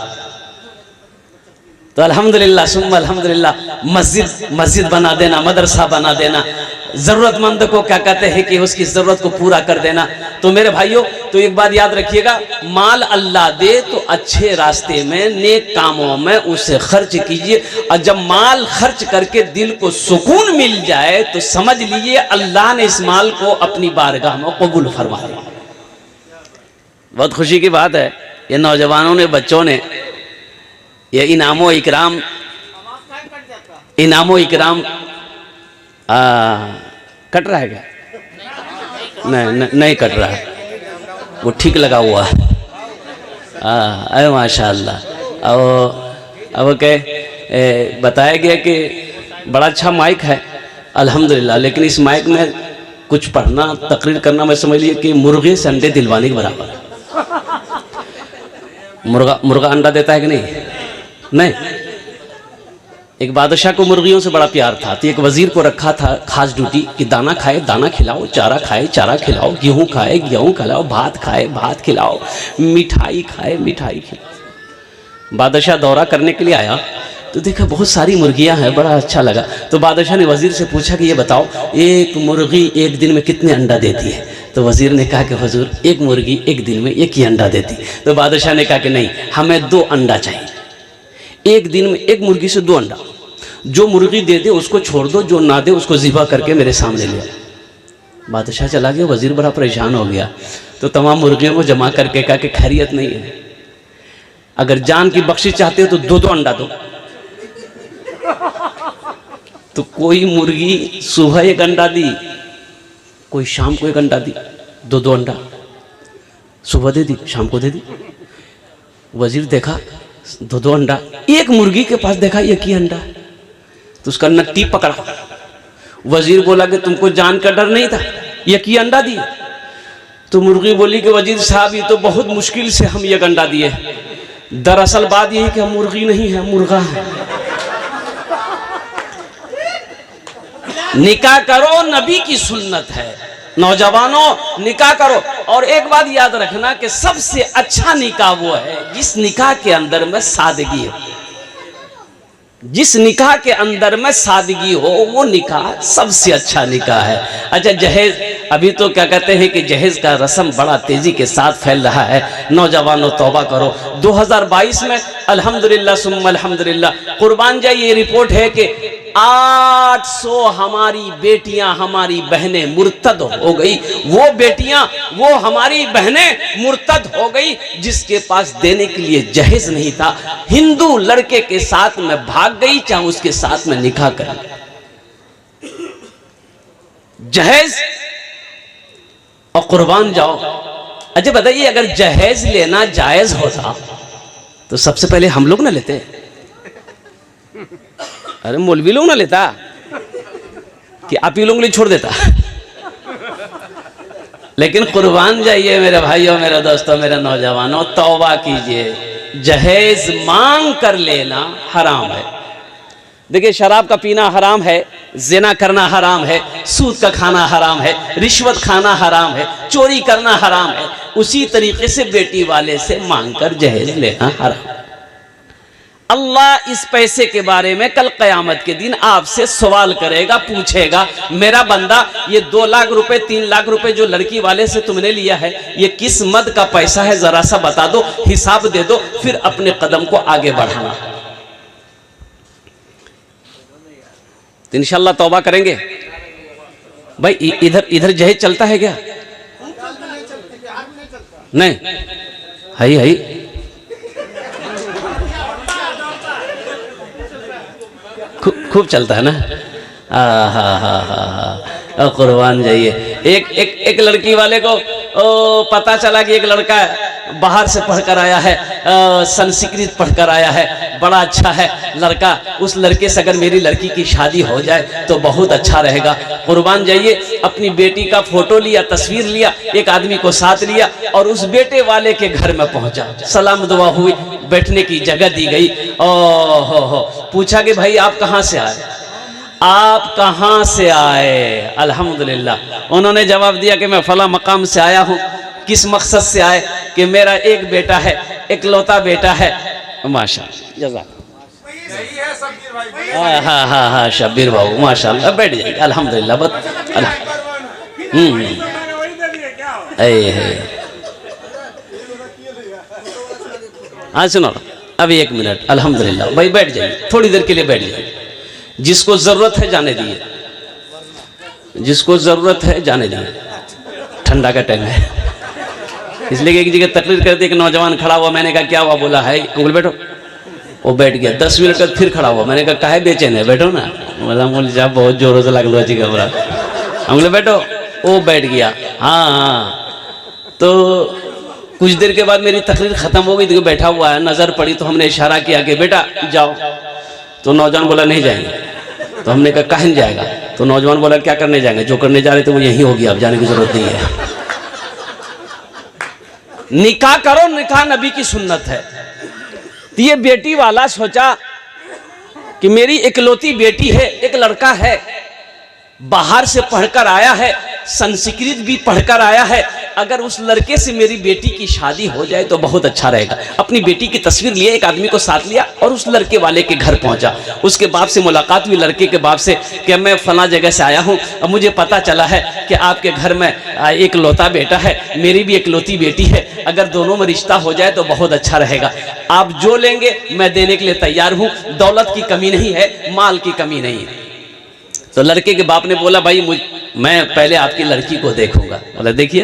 तो अल्हम्दुलिल्लाह सुम्मा अल्हम्दुलिल्लाह मस्जिद बना देना, मदरसा बना देना, जरूरतमंद को क्या कहते हैं कि उसकी जरूरत को पूरा कर देना। तो मेरे भाइयों, तो एक बात याद रखिएगा, माल अल्लाह दे तो अच्छे रास्ते में, नेक कामों में उसे खर्च कीजिए, और जब माल खर्च करके दिल को सुकून मिल जाए तो समझ लीजिए अल्लाह ने इस माल को अपनी बारगाह में कबूल फरमा लिया। बहुत खुशी की बात है, ये नौजवानों ने, बच्चों ने ये इनामो इकराम कट रहा है क्या? नहीं कट रहा है, वो ठीक लगा हुआ है। अरे माशाअल्लाह। अब बताया गया कि बड़ा अच्छा माइक है अल्हम्दुलिल्लाह, लेकिन इस माइक में कुछ पढ़ना, तकरीर करना, मैं समझ लिए कि मुर्गे से अंडे दिलवाने के बराबर है। मुर्गा अंडा देता है कि नहीं? एक बादशाह को मुर्गियों से बड़ा प्यार था, तो एक वजीर को रखा था खास ड्यूटी कि दाना खाए दाना खिलाओ, चारा खाए चारा खिलाओ, गेहूं खाए गेहूं खिलाओ, भात खाए भात खिलाओ, मिठाई खाए मिठाई खिलाओ। बादशाह दौरा करने के लिए आया तो देखा बहुत सारी मुर्गियां हैं, बड़ा अच्छा लगा। तो बादशाह ने वजीर से पूछा कि ये बताओ एक मुर्गी एक दिन में कितने अंडा देती है? तो वजीर ने कहा कि हुजूर एक मुर्गी एक दिन में एक ही अंडा देती। तो बादशाह ने कहा कि नहीं, हमें 2 अंडा चाहिए, एक दिन में एक मुर्गी से 2 अंडा, जो मुर्गी दे दे उसको छोड़ दो, जो ना दे उसको ज़िबा करके मेरे सामने ले आओ। बादशाह चला गया, वजीर बड़ा परेशान हो गया। तो तमाम मुर्गियों को जमा करके कहा कि खैरियत नहीं है, अगर जान की बख्शिश चाहते हो तो 2 अंडा दो। तो कोई मुर्गी सुबह 1 अंडा दी, कोई शाम को 1 अंडा दी, 2 अंडा सुबह दे दी, शाम को दे दी। वजीर देखा 2 अंडा, एक मुर्गी के पास देखा 1 ही अंडा, तो उसका नट्टी पकड़ा। वजीर बोला कि तुमको जान का डर नहीं था, 1 ही अंडा दिए? तो मुर्गी बोली कि वजीर साहब ये तो बहुत मुश्किल से हम 1 अंडा दिए, दरअसल बात यह है कि हम मुर्गी नहीं है, मुर्गा है। निकाह करो, नबी की सुन्नत है, नौजवानों निकाह करो। और एक बात याद रखना कि सबसे अच्छा निकाह वो है जिस निकाह के अंदर में सादगी हो, जिस निकाह के अंदर में सादगी हो वो निकाह सबसे अच्छा निकाह है। अच्छा जहेज, अभी तो क्या कहते हैं कि जहेज का रस्म बड़ा तेजी के साथ फैल रहा है, नौजवानों तौबा करो। 2022 में अल्हम्दुलिल्लाह सुम्मा अल्हम्दुलिल्लाह कुर्बान जाइए, ये रिपोर्ट है कि 800 हमारी बेटियां, हमारी बहनें मुर्तद हो गई। वो बेटियां, वो हमारी बहनें मुर्तद हो गई जिसके पास देने के लिए जहेज नहीं था, हिंदू लड़के के साथ में भाग गई, चाहे उसके साथ में निकाह कर। जहेज और कुर्बान जाओ। अच्छा बताइए, अगर जहेज लेना जायज होता तो सबसे पहले हम लोग ना लेते? अरे मौलवी लोग ना लेता कि आप ही लोग छोड़ देता? लेकिन कुर्बान जाइए मेरे भाइयों, मेरे दोस्तों, मेरे नौजवानों, तौबा कीजिए। जहेज मांग कर लेना हराम है। देखिए शराब का पीना हराम है, जिना करना हराम है, सूद का खाना हराम है, रिश्वत खाना हराम है, चोरी करना हराम है। उसी तरीके से बेटी वाले से मांग कर जहेज लेना हराम। अल्लाह इस पैसे के बारे में कल क़यामत के दिन आपसे सवाल करेगा, पूछेगा, मेरा बंदा ये 2 लाख रुपए 3 लाख रुपए जो लड़की वाले से तुमने लिया है ये किस मद का पैसा है, जरा सा बता दो, हिसाब दे दो, फिर अपने कदम को आगे बढ़ाना। तो इंशाल्लाह तौबा करेंगे। भाई इधर जहेज चलता है क्या? नहीं, है खूब चलता है ना। हा कुर्बान जाइए। एक लड़की वाले को पता चला कि एक लड़का बाहर से पढ़कर आया है, संस्कृत पढ़कर आया है, बड़ा अच्छा है लड़का, उस लड़के से अगर मेरी लड़की की शादी हो जाए तो बहुत अच्छा रहेगा। कुर्बान जाइए, अपनी बेटी का फोटो लिया, तस्वीर लिया, एक आदमी को साथ लिया और उस बेटे वाले के घर में पहुंचा। सलाम दुआ हुई, बैठने की जगह दी गई। हो पूछा कि भाई आप कहाँ से आए, आप कहाँ से आए? अल्हम्दुलिल्लाह उन्होंने जवाब दिया कि मैं फला मकाम से आया हूँ। किस मकसद से आए? कि मेरा एक बेटा है, इकलौता बेटा है। माशाअल्लाह, जज़ाक। हाँ शब्बीर बाबू माशाअल्लाह, बैठ जाइए। अल्हम्दुलिल्लाह हाँ सुनो अभी 1 मिनट। अल्हम्दुलिल्लाह भाई बैठ जाइए, थोड़ी देर के लिए बैठ जाइए। जिसको जरूरत है जाने दिए, जिसको जरूरत है जाने दिए, ठंडा का टाइम है। इसलिए एक जगह तकरीर करते एक नौजवान खड़ा हुआ, मैंने कहा क्या हुआ? बोला है अंकल बैठो। वो बैठ गया। 10 मिनट बाद फिर खड़ा हुआ, मैंने कहा काहे बेचैन है, बैठो ना। बोले जा बहुत जोरों से लगलो जी घबरा। अंकल बैठो। वो बैठ गया। हाँ तो कुछ देर के बाद मेरी तकरीर खत्म हो गई तो बैठा हुआ है, नजर पड़ी तो हमने इशारा किया कि बेटा जाओ। तो नौजवान बोला नहीं जाएंगे। तो हमने कहा कहाँ जाएगा? तो नौजवान बोला क्या करने जाएंगे, जो करने जा रहे थे वो यही हो गया, अब जाने की जरूरत नहीं है। निकाह करो, निकाह नबी की सुन्नत है। तो ये बेटी वाला सोचा कि मेरी इकलौती बेटी है, एक लड़का है, बाहर से पढ़कर आया है, संस्कृत भी पढ़कर आया है, अगर उस लड़के से मेरी बेटी की शादी हो जाए तो बहुत अच्छा रहेगा। अपनी बेटी की तस्वीर लिए, एक आदमी को साथ लिया और उस लड़के वाले के घर पहुंचा। उसके बाप से मुलाकात हुई, लड़के के बाप से कि मैं फला जगह से आया हूं, अब मुझे पता चला है कि आपके घर में एक लौता बेटा है, मेरी भी इकलौती बेटी है, अगर दोनों में रिश्ता हो जाए तो बहुत अच्छा रहेगा। आप जो लेंगे मैं देने के लिए तैयार हूँ, दौलत की कमी नहीं है, माल की कमी नहीं है। तो लड़के के बाप ने बोला भाई मैं पहले आपकी लड़की को देखूंगा। बोला देखिए,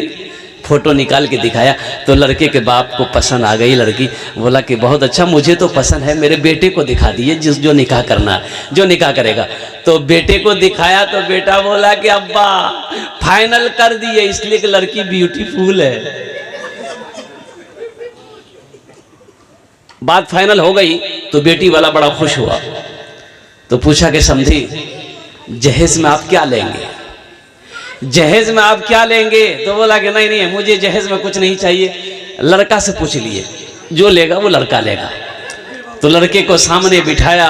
फोटो निकाल के दिखाया तो लड़के के बाप को पसंद आ गई लड़की। बोला कि बहुत अच्छा, मुझे तो पसंद है, मेरे बेटे को दिखा दिए जो निकाह करना है, जो निकाह करेगा। तो बेटे को दिखाया तो बेटा बोला कि अब्बा फाइनल कर दिए, इसलिए कि लड़की ब्यूटीफुल है। बात फाइनल हो गई तो बेटी वाला बड़ा खुश हुआ। तो पूछा कि समझी जहेज में आप क्या लेंगे, जहेज में आप क्या लेंगे? तो बोला कि नहीं मुझे जहेज में कुछ नहीं चाहिए, लड़का से पूछ लिए, जो लेगा वो लड़का लेगा। तो लड़के को सामने बिठाया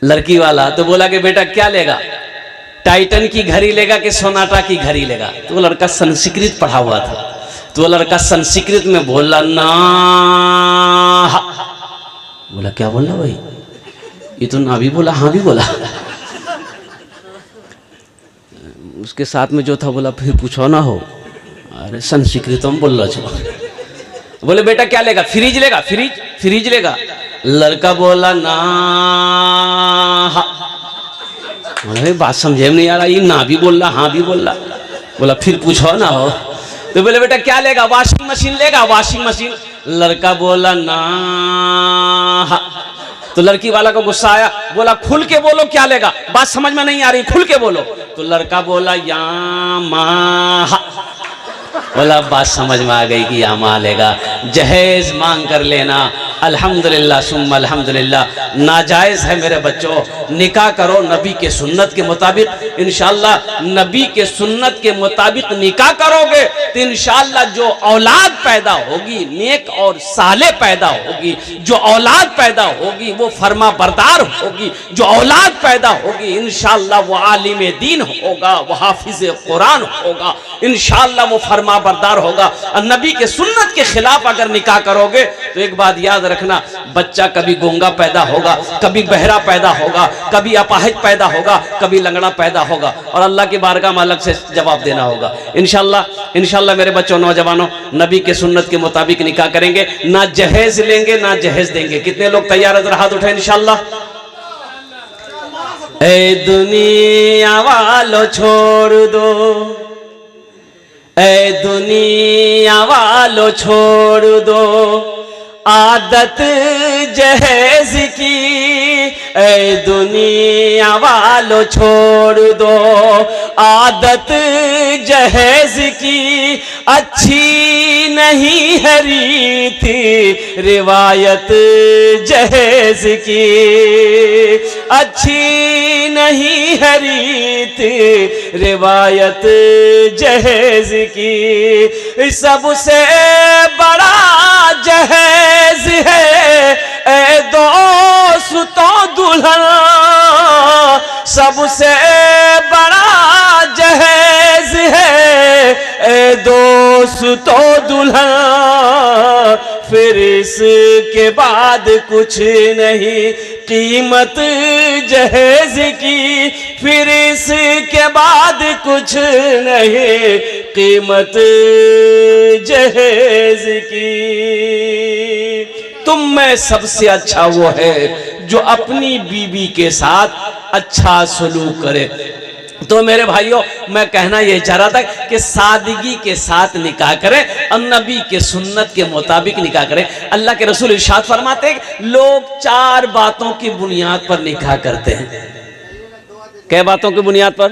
लड़की वाला, तो बोला कि बेटा क्या लेगा, टाइटन की घड़ी लेगा कि सोनाटा की घड़ी लेगा? तो वो लड़का संस्कृत पढ़ा हुआ था, तो वो लड़का संस्कृत में बोला ना। बोला क्या बोला भाई, ये तो ना भी बोला हाँ भी बोला। उसके साथ में जो था बोला फिर पूछो ना हो, अरे संस्कृत में बोल रहा। बोले बेटा क्या लेगा, फ्रिज लेगा, फ्रिज लेगा? लड़का बोला ना। बोले बात समझे में नहीं आ रहा, ये ना भी बोल रहा हाँ भी बोल रहा। बोला फिर पूछो ना हो। तो बोले बेटा क्या लेगा, वॉशिंग मशीन लेगा, वॉशिंग मशीन? लड़का बोला ना। तो लड़की वाला को गुस्सा आया, बोला खुल के बोलो क्या लेगा, बात समझ में नहीं आ रही, खुल के बोलो। तो लड़का बोला यामा। बोला बात समझ में आ गई कि यामा लेगा, जहेज मांग कर लेना। अल्हम्दुलिल्लाह सुम्मा अल्हम्दुलिल्लाह। नाजायज है मेरे बच्चों, निकाह करो नबी के सुन्नत के मुताबिक। इंशाअल्लाह नबी के सुन्नत के मुताबिक निकाह करोगे तो इंशाअल्लाह जो औलाद पैदा होगी नेक और साले पैदा होगी, जो औलाद पैदा होगी वो फरमा बरदार होगी, जो औलाद पैदा होगी इंशाअल्लाह वो आलिम दीन होगा, वो हाफिज कुरान होगा, इंशाअल्लाह वो फरमा बरदार होगा। और नबी के सुन्नत के खिलाफ अगर निकाह करोगे तो एक बात याद रखना, बच्चा कभी गूंगा पैदा होगा, कभी बहरा पैदा होगा, कभी अपाहिज पैदा होगा, कभी लंगड़ा पैदा होगा और अल्लाह की बारगाह में अलग से जवाब देना होगा। इंशाअल्लाह मेरे बच्चों नौजवानों नबी के सुन्नत के मुताबिक निकाह करेंगे, ना जहेज लेंगे ना जहेज देंगे। कितने लोग तैयार है? हाथ उठाए इंशाअल्लाह। ए दुनिया वालों छोड़ दो, ए दुनिया वालों छोड़ दो आदत जहेज की, ए दुनिया वालों छोड़ दो आदत जहेज की, अच्छी नहीं है रीत रिवायत जहेज की, अच्छी नहीं है रीत रिवायत जहेज की। सबसे बड़ा जहेज है ए दोस्तों दुल्हन, सबसे बड़ा जहेज है ए दोस्तों दुल्हन, फिर इसके बाद कुछ नहीं कीमत जहेज की, फिर इसके बाद कुछ नहीं कीमत जहेज की। तुम में सबसे अच्छा वो है जो अपनी बीवी के साथ अच्छा सलूक करे। तो मेरे भाइयों मैं कहना यह चाह रहा था कि सादगी के साथ निकाह करें और नबी के सुन्नत के मुताबिक निकाह करें। अल्लाह के रसूल इरशाद फरमाते हैं लोग 4 बातों की बुनियाद पर निकाह करते हैं। कै बातों की बुनियाद पर?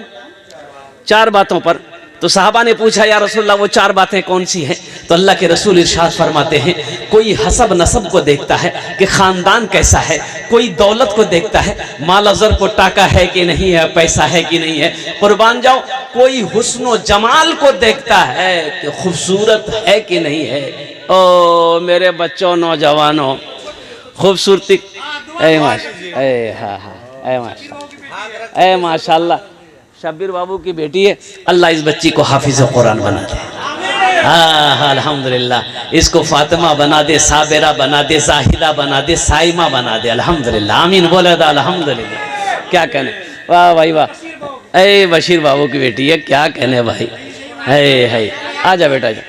4 बातों पर। तो साहबा ने पूछा या रसूलल्लाह वो 4 बातें कौन सी हैं? तो अल्लाह के रसूल इरशाद फरमाते हैं कोई हसब नसब को देखता है कि खानदान कैसा है, कोई दौलत को देखता है माल अजर को टाका है कि नहीं है, पैसा है कि नहीं है, कुर्बान जाओ, कोई हुस्न जमाल को देखता है कि खूबसूरत है कि नहीं है। ओ मेरे बच्चों नौजवानों खूबसूरती माशाल्लाह शब्बीर बाबू की बेटी है, अल्लाह इस बच्ची को हाफिज कुरान बना दे। अल्हम्दुलिल्लाह इसको फातिमा बना दे, साबिरा बना दे, जाहिदा बना दे, साइमा बना दे। अल्हम्दुलिल्लाह आमीन बोले दा अल्हम्दुलिल्लाह। क्या कहने, वाह भाई वाह। ए बशीर बाबू की बेटी है, क्या कहने भाई। है आजा बेटा आजा,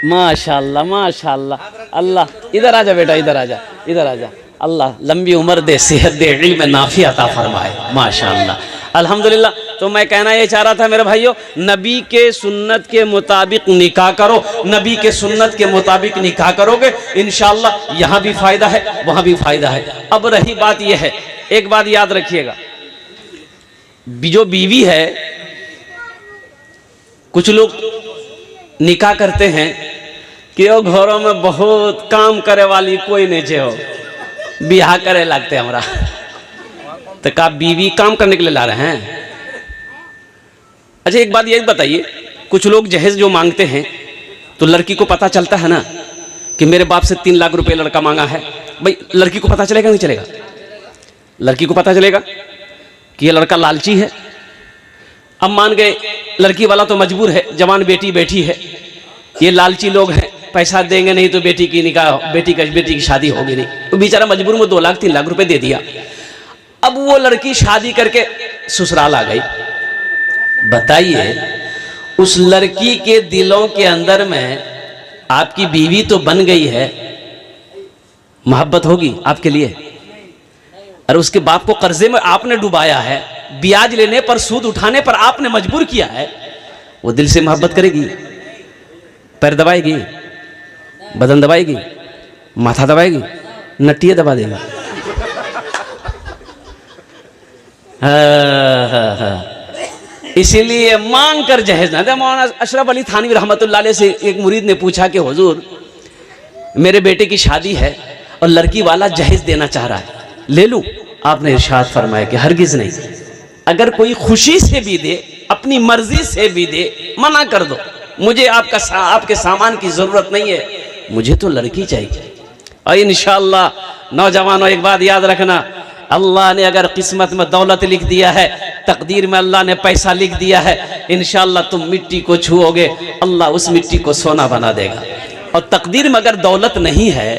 माशाल्लाह माशाल्लाह। अल्लाह इधर आजा बेटा, इधर आजा, इधर आजा। अल्लाह लंबी उम्र दे, सेहत दे, इल्म नाफी अता फरमाए माशाल्लाह अल्हम्दुलिल्लाह। तो मैं कहना ये चाह रहा था मेरे भाइयों नबी के सुन्नत के मुताबिक निकाह करो, नबी के सुन्नत के मुताबिक निकाह करोगे इंशाअल्लाह यहाँ भी फ़ायदा है वहाँ भी फ़ायदा है। अब रही बात यह है, एक बात याद रखिएगा, जो बीवी है कुछ लोग निकाह करते हैं कि वो घरों में बहुत काम करे वाली कोई नहीं हो, बियाह करे लगते हमारा। तो का बीवी काम करने के लिए ला रहे हैं? अच्छा एक बात ये बताइए, कुछ लोग जहेज जो मांगते हैं तो लड़की को पता चलता है ना कि मेरे बाप से 3 लाख रुपए लड़का मांगा है, भाई लड़की को पता चलेगा नहीं चलेगा? लड़की को पता चलेगा कि ये लड़का लालची है। अब मान गए लड़की वाला तो मजबूर है, जवान बेटी बैठी है, ये लालची लोग हैं, पैसा देंगे नहीं तो बेटी की निकाह, बेटी की शादी होगी नहीं, तो बेचारा मजबूर में 2 लाख 3 लाख रुपए दे दिया। अब वो लड़की शादी करके ससुराल आ गई। बताइए उस लड़की के दिलों के अंदर में आपकी बीवी तो बन गई है, मोहब्बत होगी आपके लिए? और उसके बाप को कर्जे में आपने डुबाया है, ब्याज लेने पर सूद उठाने पर आपने मजबूर किया है, वो दिल से मोहब्बत करेगी? पैर दबाएगी, बदन दबाएगी, माथा दबाएगी, नटिया दबा देगी। इसीलिए मांग कर जहेज ना दे। मौलाना अशरफ अली थानवी रहमतुल्लाह अलैह से एक मुरीद ने पूछा कि हुजूर मेरे बेटे की शादी है और लड़की वाला जहेज देना चाह रहा है, ले लूं? आपने इरशाद फरमाया कि हरगिज नहीं, अगर कोई खुशी से भी दे, अपनी मर्जी से भी दे, मना कर दो, मुझे आपके सामान की ज़रूरत नहीं है, मुझे तो लड़की चाहिए। और इंशाअल्लाह नौजवानों एक बात याद रखना, अल्लाह ने अगर किस्मत में दौलत लिख दिया है, तकदीर में अल्लाह ने पैसा लिख दिया है, इंशाअल्लाह तुम मिट्टी को छुओगे, अल्लाह उस मिट्टी को सोना बना देगा। और तकदीर में अगर दौलत नहीं है,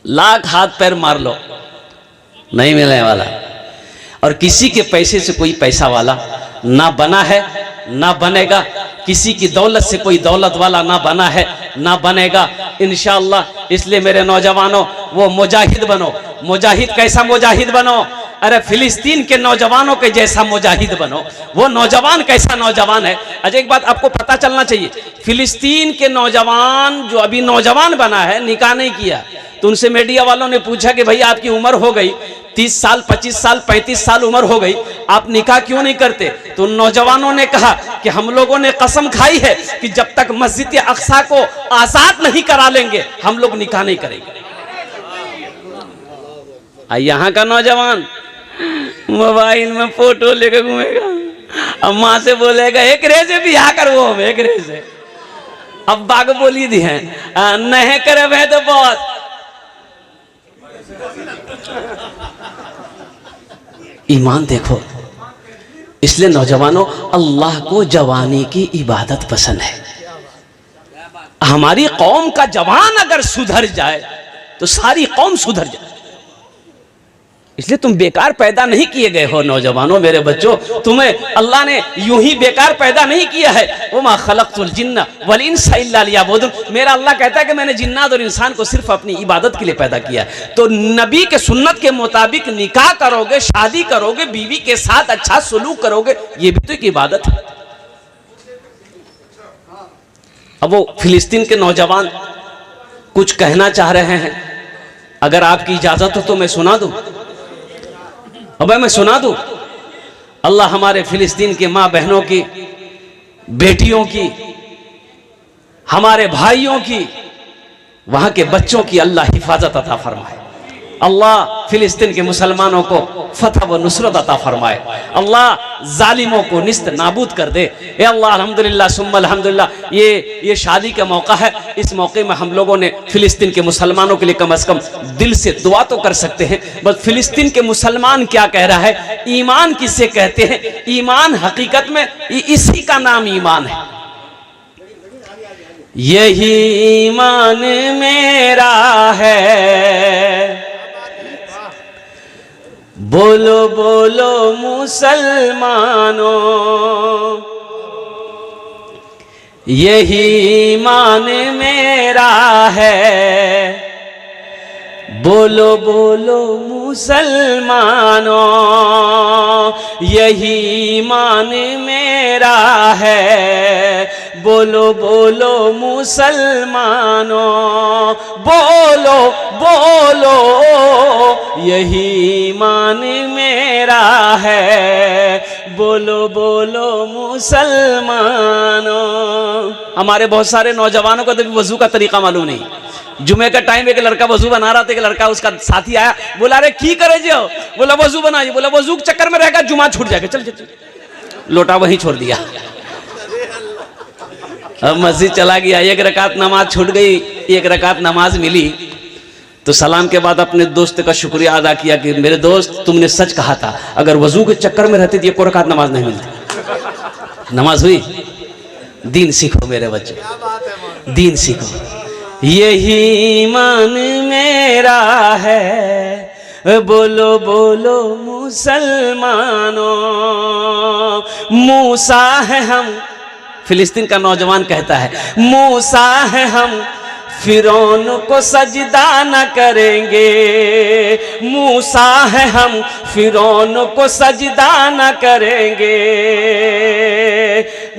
लाख हाथ पैर मार लो, नहीं मिलने वाला। और किसी के पैसे से कोई पैसा वाला ना बना है, ना बनेगा। किसी की दौलत से कोई दौलत वाला ना बना है, ना बनेगा इंशाअल्लाह। इसलिए मेरे नौजवानों, वो मुजाहिद बनो। मुजाहिद कैसा मुजाहिद बनो? अरे फिलिस्तीन के नौजवानों के जैसा मुजाहिद बनो। वो नौजवान कैसा नौजवान है? अच्छा, एक बात आपको पता चलना चाहिए, फिलिस्तीन के नौजवान जो अभी नौजवान बना है, निकाह नहीं किया, तो उनसे मीडिया वालों ने पूछा कि भाई आपकी उम्र हो गई 30 साल, 25 साल, 35 साल उम्र हो गई, आप निकाह क्यों नहीं करते? तो नौजवानों ने कहा कि हम लोगों ने कसम खाई है कि जब तक मस्जिद अक्सा को आजाद नहीं करा लेंगे, हम लोग निकाह नहीं करेंगे। यहाँ का नौजवान मोबाइल में फोटो लेकर घूमेगा, अब माँ से बोलेगा एक रे से बियाह करवो, हम एक रे से। अब बाग बोली दी है नहीं करे वह तो बहुत। ईमान देखो, इसलिए नौजवानों, अल्लाह को जवानी की इबादत पसंद है। हमारी कौम का जवान अगर सुधर जाए तो सारी कौम सुधर जाए। इसलिए तुम बेकार पैदा नहीं किए गए हो नौजवानों, मेरे बच्चों, तुम्हें अल्लाह ने यूं ही बेकार पैदा नहीं किया है। वमा खलक़तुल जिन्ना वल इंसा इल्ला लियअबुदून। मेरा अल्लाह कहता है कि मैंने जिन्नात और इंसान को सिर्फ अपनी इबादत के लिए पैदा किया है। तो नबी के सुन्नत के मुताबिक निकाह करोगे, शादी करोगे, बीवी के साथ अच्छा सलूक करोगे, ये भी तो एक इबादत है। अब वो फिलिस्तीन के नौजवान कुछ कहना चाह रहे हैं, अगर आपकी इजाजत हो तो मैं सुना दूं। अब मैं सुना दूं। अल्लाह हमारे फिलिस्तीन के माँ बहनों की, बेटियों की, हमारे भाइयों की, वहां के बच्चों की अल्लाह हिफाजत अता फरमाए। अल्लाह फिलिस्तीन के मुसलमानों को फतह व नुसरत अता फरमाए। अल्लाह जालिमों को निस्त नाबूद कर दे। ए अल्लाह, अल्हम्दुलिल्लाह सुम्मा अल्हम्दुलिल्लाह, ये शादी का मौका है। इस मौके में हम लोगों ने फिलिस्तीन के मुसलमानों के लिए कम से कम दिल से दुआ तो कर सकते हैं। बस फिलिस्तीन के मुसलमान क्या कह रहा है, ईमान किसे कहते हैं? ईमान हकीकत में इसी का नाम ईमान है। यही ईमान मेरा है, बोलो बोलो मुसलमानों, यही ईमान मेरा है, बोलो बोलो मुसलमानों, यही ईमान मेरा है, बोलो बोलो मुसलमानों, बोलो बोलो, यही ईमान मेरा है, बोलो बोलो मुसलमानों। हमारे बहुत सारे नौजवानों को तो वजू का तरीका मालूम नहीं। जुमे का टाइम एक लड़का वजू बना रहा था, एक लड़का उसका साथी आया, बोला अरे की करे जो? बोला वजू बनाइए। बोला वजू के चक्कर में रहेगा, जुमा छूट जाएगा, चल चल। लोटा वहीं छोड़ दिया। अब मस्जिद चला गया, एक रकात नमाज छूट गई, एक रकात नमाज मिली तो सलाम के बाद अपने दोस्त का शुक्रिया अदा किया कि मेरे दोस्त तुमने सच कहा था, अगर वजू के चक्कर में रहती थी एक रकात नमाज नहीं मिलती। नमाज हुई। दीन सीखो मेरे बच्चे, दीन सीखो। यही ईमान मेरा है, बोलो बोलो मुसलमानों, मूसा है हम, फिलिस्तीन का नौजवान कहता है, मूसा है हम, फिरौन को सजदा न करेंगे, मूसा है हम, फिरौन को सजदा न करेंगे,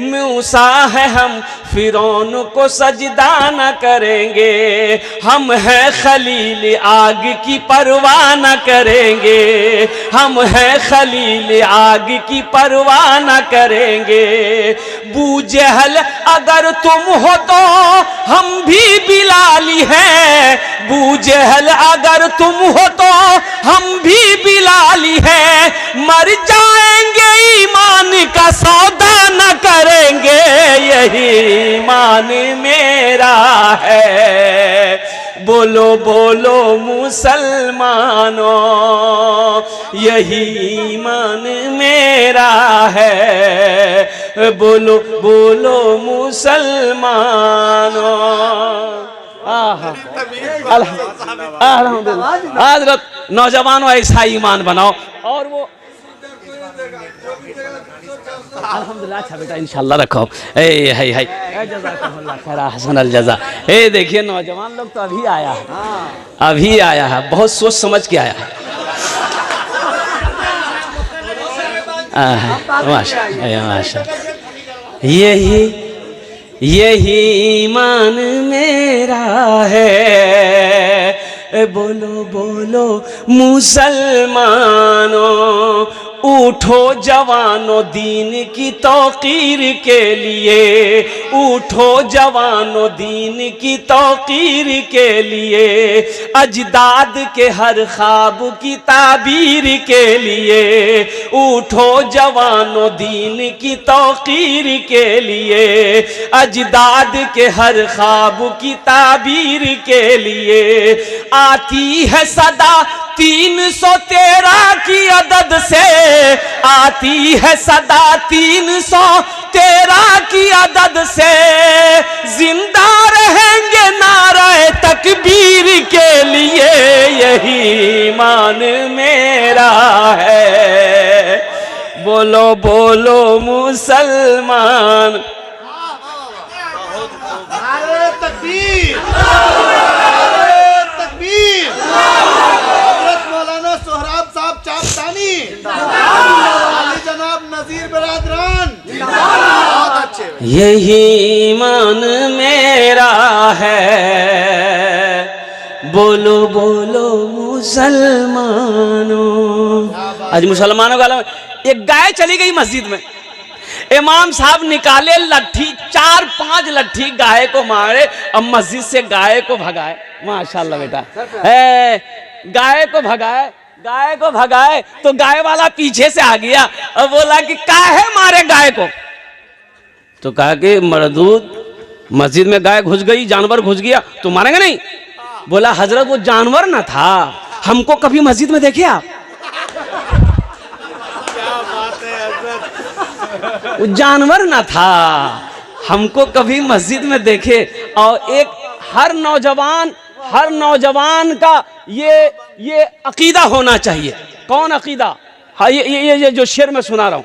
मूसा है हम फिरौन को सजदा न करेंगे, हम हैं खलील आग की परवाह न करेंगे, हम हैं खलील आग की परवाह न करेंगे। बू जहल अगर तुम हो तो हम भी बिलाली हैं, बू जहल अगर तुम हो तो हम भी बिलाली हैं, मर जाएंगे ईमान का सौदा न करेंगे, यही ईमान मेरा है। बोलो बोलो मुसलमानों, यही ईमान मेरा है। बोलो बोलो मुसलमानों। हजरत नौजवानों ऐसा ईमान बनाओ। और वो अल्हम्दुलिल्लाह, अच्छा बेटा इंशाल्लाह रखो। ए हाय हाय जज़ाकल्लाह खैर हसन अल जज़ा। ए देखिए नौजवान लोग तो अभी आया है, अभी आया है, बहुत सोच समझ के आया है। माशा माशा। यही ईमान मेरा है। बोलो बोलो मुसलमानों, उठो जवानों दीन की तौकीर के लिए, उठो जवानों दीन की तौकीर के लिए, अजदाद के हर ख्वाब की ताबीर के लिए, उठो जवानों दीन की तौकीर के लिए, अजदाद के हर ख्वाब की ताबीर के लिए। आती है सदा 313 की अदद से, आती है सदा 313 की अदद से, जिंदा रहेंगे नारे तकबीर के लिए, यही ईमान मेरा है। बोलो बोलो मुसलमान। नारे तकबीर, यही ईमान मेरा है। बोलो बोलो मुसलमानों। आज मुसलमानों का एक गाय चली गई मस्जिद में, इमाम साहब निकाले लट्ठी, 4-5 लट्ठी गाय को मारे, अब मस्जिद से गाय को भगाए। माशाल्लाह बेटा, गाय को भगाए, गाय को भगाए तो गाय वाला पीछे से आ गया और बोला कि काहे मारे गाय को? तो कहा कि मरदूद मस्जिद में गाय घुस गई, जानवर घुस गया तो मारेंगे नहीं? बोला हजरत वो जानवर ना था, हमको कभी मस्जिद में देखे आप? क्या बात है हजरत, वो जानवर ना था, हमको कभी मस्जिद में देखे। और एक हर नौजवान का ये अकीदा होना चाहिए। कौन अकीदा? हाँ, ये जो शेर मैं सुना रहा हूँ,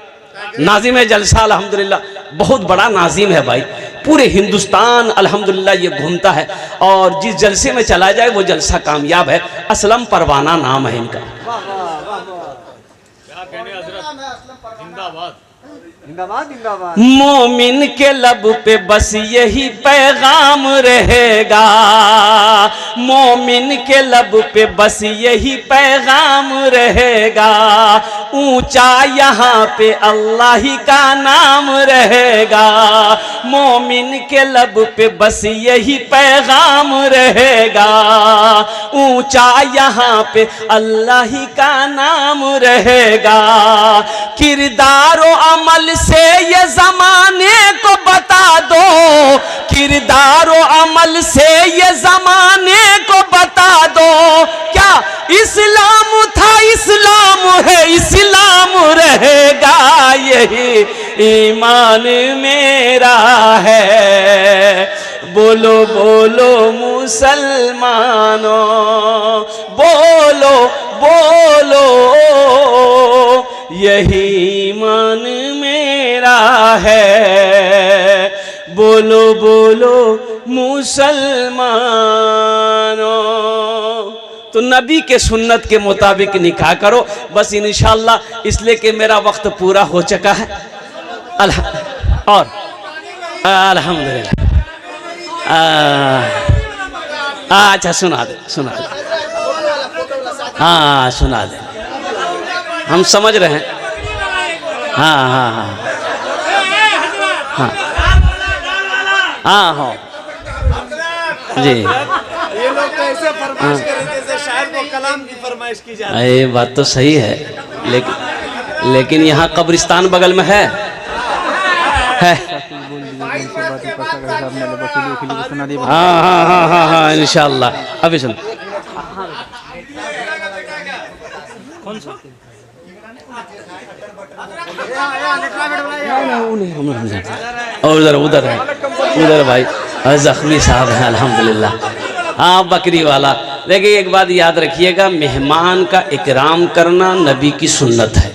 नाजिम है जलसा अल्हम्दुलिल्लाह, बहुत बड़ा नाजिम है भाई, पूरे हिंदुस्तान अल्हम्दुलिल्लाह ये घूमता है और जिस जलसे में चला जाए वो जलसा कामयाब है। असलम परवाना नाम है इनका। मोमिन के लब पे बस यही पैगाम रहेगा, मोमिन के लब पे बस यही पैगाम रहेगा, ऊंचा यहाँ पे अल्लाह ही का नाम रहेगा। मोमिन के लब पे बस यही पैगाम रहेगा, ऊंचा यहाँ पे अल्लाह ही का नाम रहेगा। किरदार और अमल से ये जमाने को बता दो, किरदार और अमल से ये जमाने को बता दो, क्या इस्लाम था इस्लाम है इस्लाम रहेगा, यही ईमान मेरा है। बोलो बोलो मुसलमानों, बोलो बोलो यही ईमान मेरा है। बोलो बोलो मुसलमानों। तो नबी के सुन्नत के मुताबिक निकाह करो बस इंशाअल्लाह, इसलिए कि मेरा वक्त पूरा हो चुका है। और अल्हम्दुलिल्लाह। अच्छा सुना दे, सुना दे। हाँ सुना दे, हम समझ रहे हैं। हाँ हाँ हाँ हाँ हाँ हाँ जी। ये लोग तो ऐसे फरमाइश कर रहे थे जैसे शायर को कलाम की फरमाइश की जाती है। ये बात तो सही है, लेकिन यहाँ कब्रिस्तान बगल में है। हाँ हाँ हाँ हाँ हाँ इंशाअल्लाह। अभी सुन, उधर उधर है, उधर भाई जख्मी साहब हैं अल्हम्दुलिल्लाह। हाँ बकरी वाला। देखिए एक बात याद रखिएगा, मेहमान का इकराम करना नबी की सुन्नत है,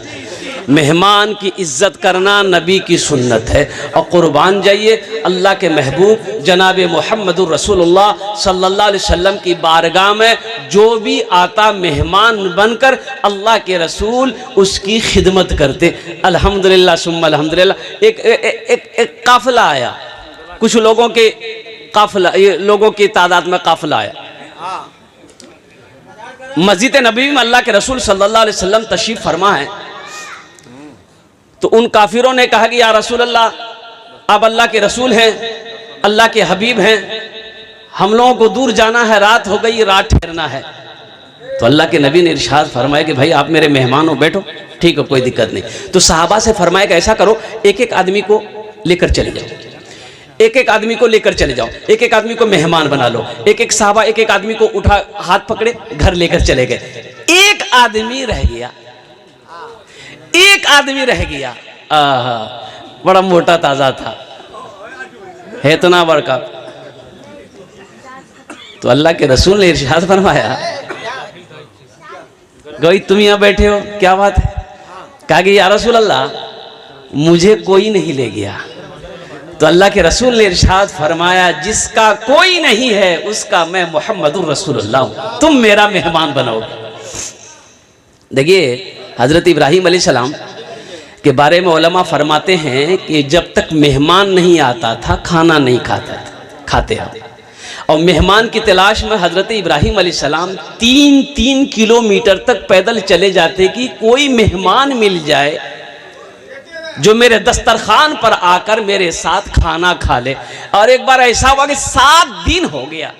मेहमान की इज्जत करना नबी की सुन्नत है। और कुर्बान जाइए अल्लाह के महबूब जनाब मोहम्मदुर रसूलुल्लाह सल्लल्लाहु अलैहि वसल्लम की बारगाह में जो भी आता मेहमान बनकर अल्लाह के रसूल उसकी खिदमत करते। अल्हम्दुलिल्लाह सुम्मा अल्हम्दुलिल्लाह। एक काफिला आया, कुछ लोगों के काफिला, ये लोगों की तादाद में काफिला आया। मस्जिद नबी में अल्लाह के रसूल सल्लल्लाहु अलैहि वसल्लम तशरीफ फरमा है। तो उन काफिरों ने कहा कि या रसूल अल्लाह, आप अल्लाह के रसूल हैं, अल्लाह के हबीब हैं, हम लोगों को दूर जाना है, रात हो गई, रात ठहरना है। तो अल्लाह के नबी ने इरशाद फरमाया कि भाई आप मेरे मेहमान हो, बैठो, ठीक है कोई दिक्कत नहीं। तो सहाबा से फरमाया कि ऐसा करो, एक एक आदमी को लेकर चले जाओ, एक एक आदमी को लेकर चले जाओ, एक एक आदमी को मेहमान बना लो। एक एक साहबा एक एक आदमी को उठा, हाथ पकड़े, घर लेकर चले गए। एक आदमी रह गया, एक आदमी रह गया। आहा, बड़ा मोटा ताजा था, है इतना बड़का। तो अल्लाह के रसूल ने इरशाद फरमाया, गई तुम यहां बैठे हो, क्या बात है? कहा कि या रसूल अल्लाह, मुझे कोई नहीं ले गया। तो अल्लाह के रसूल ने इरशाद फरमाया, जिसका कोई नहीं है उसका मैं मोहम्मदुर रसूलुल्लाह हूं, तुम मेरा मेहमान बनाओगे। देखिए हज़रत इब्राहीम अलैहिस्सलाम के बारे में उलमा फरमाते हैं कि जब तक मेहमान नहीं आता था खाना नहीं खाते आप। और मेहमान की तलाश में हज़रत इब्राहीम अलैहिस्सलाम 3-3 किलोमीटर तक पैदल चले जाते कि कोई मेहमान मिल जाए जो मेरे दस्तरखान पर आकर मेरे साथ खाना खा ले। और एक बार ऐसा हुआ कि 7 दिन हो गया,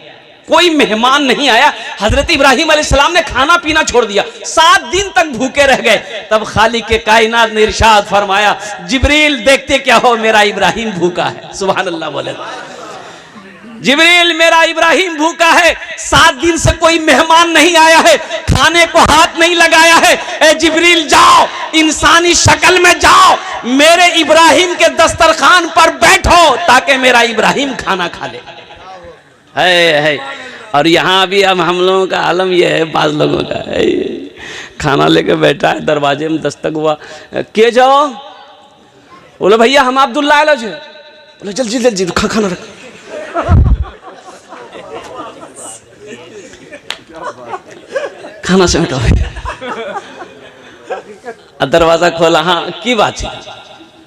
कोई मेहमान नहीं आया। हजरत इब्राहीम अलैहिस्सलाम ने खाना पीना छोड़ दिया, 7 दिन तक भूखे रह गए। तब खालिक के कायनात ने इरशाद फरमाया, जिब्रील देखते क्या हो, मेरा इब्राहीम भूखा है। सुभान अल्लाह बोले, जिब्रील मेरा इब्राहीम भूखा है, 7 दिन से कोई मेहमान नहीं आया है, खाने को हाथ नहीं लगाया है। ए जिब्रील जाओ, इंसानी शक्ल में जाओ, मेरे इब्राहीम के दस्तरखान पर बैठो ताकि मेरा इब्राहीम खाना खा ले। है। और यहाँ भी अब हम लोगों का आलम यह है, बाज लोगों का है, खाना लेके बैठा है, दरवाजे में दस्तक हुआ, के जाओ, बोले भैया हम अब्दुल्ला आलो छे, बोले जल्दी जल्दी खाना रख। खाना से हटो, दरवाजा खोला, हाँ की बात है,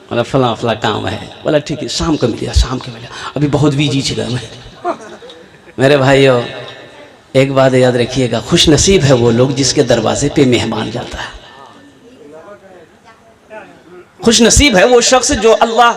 बोला फला फला काम है। बोला ठीक है, शाम को मिलिया, शाम को मिलिया, अभी बहुत बिजी छिगा मैं। मेरे भाइयों एक बात याद रखिएगा, खुश नसीब है वो लोग जिसके दरवाजे पे मेहमान जाता है। खुश नसीब है वो शख्स जो अल्लाह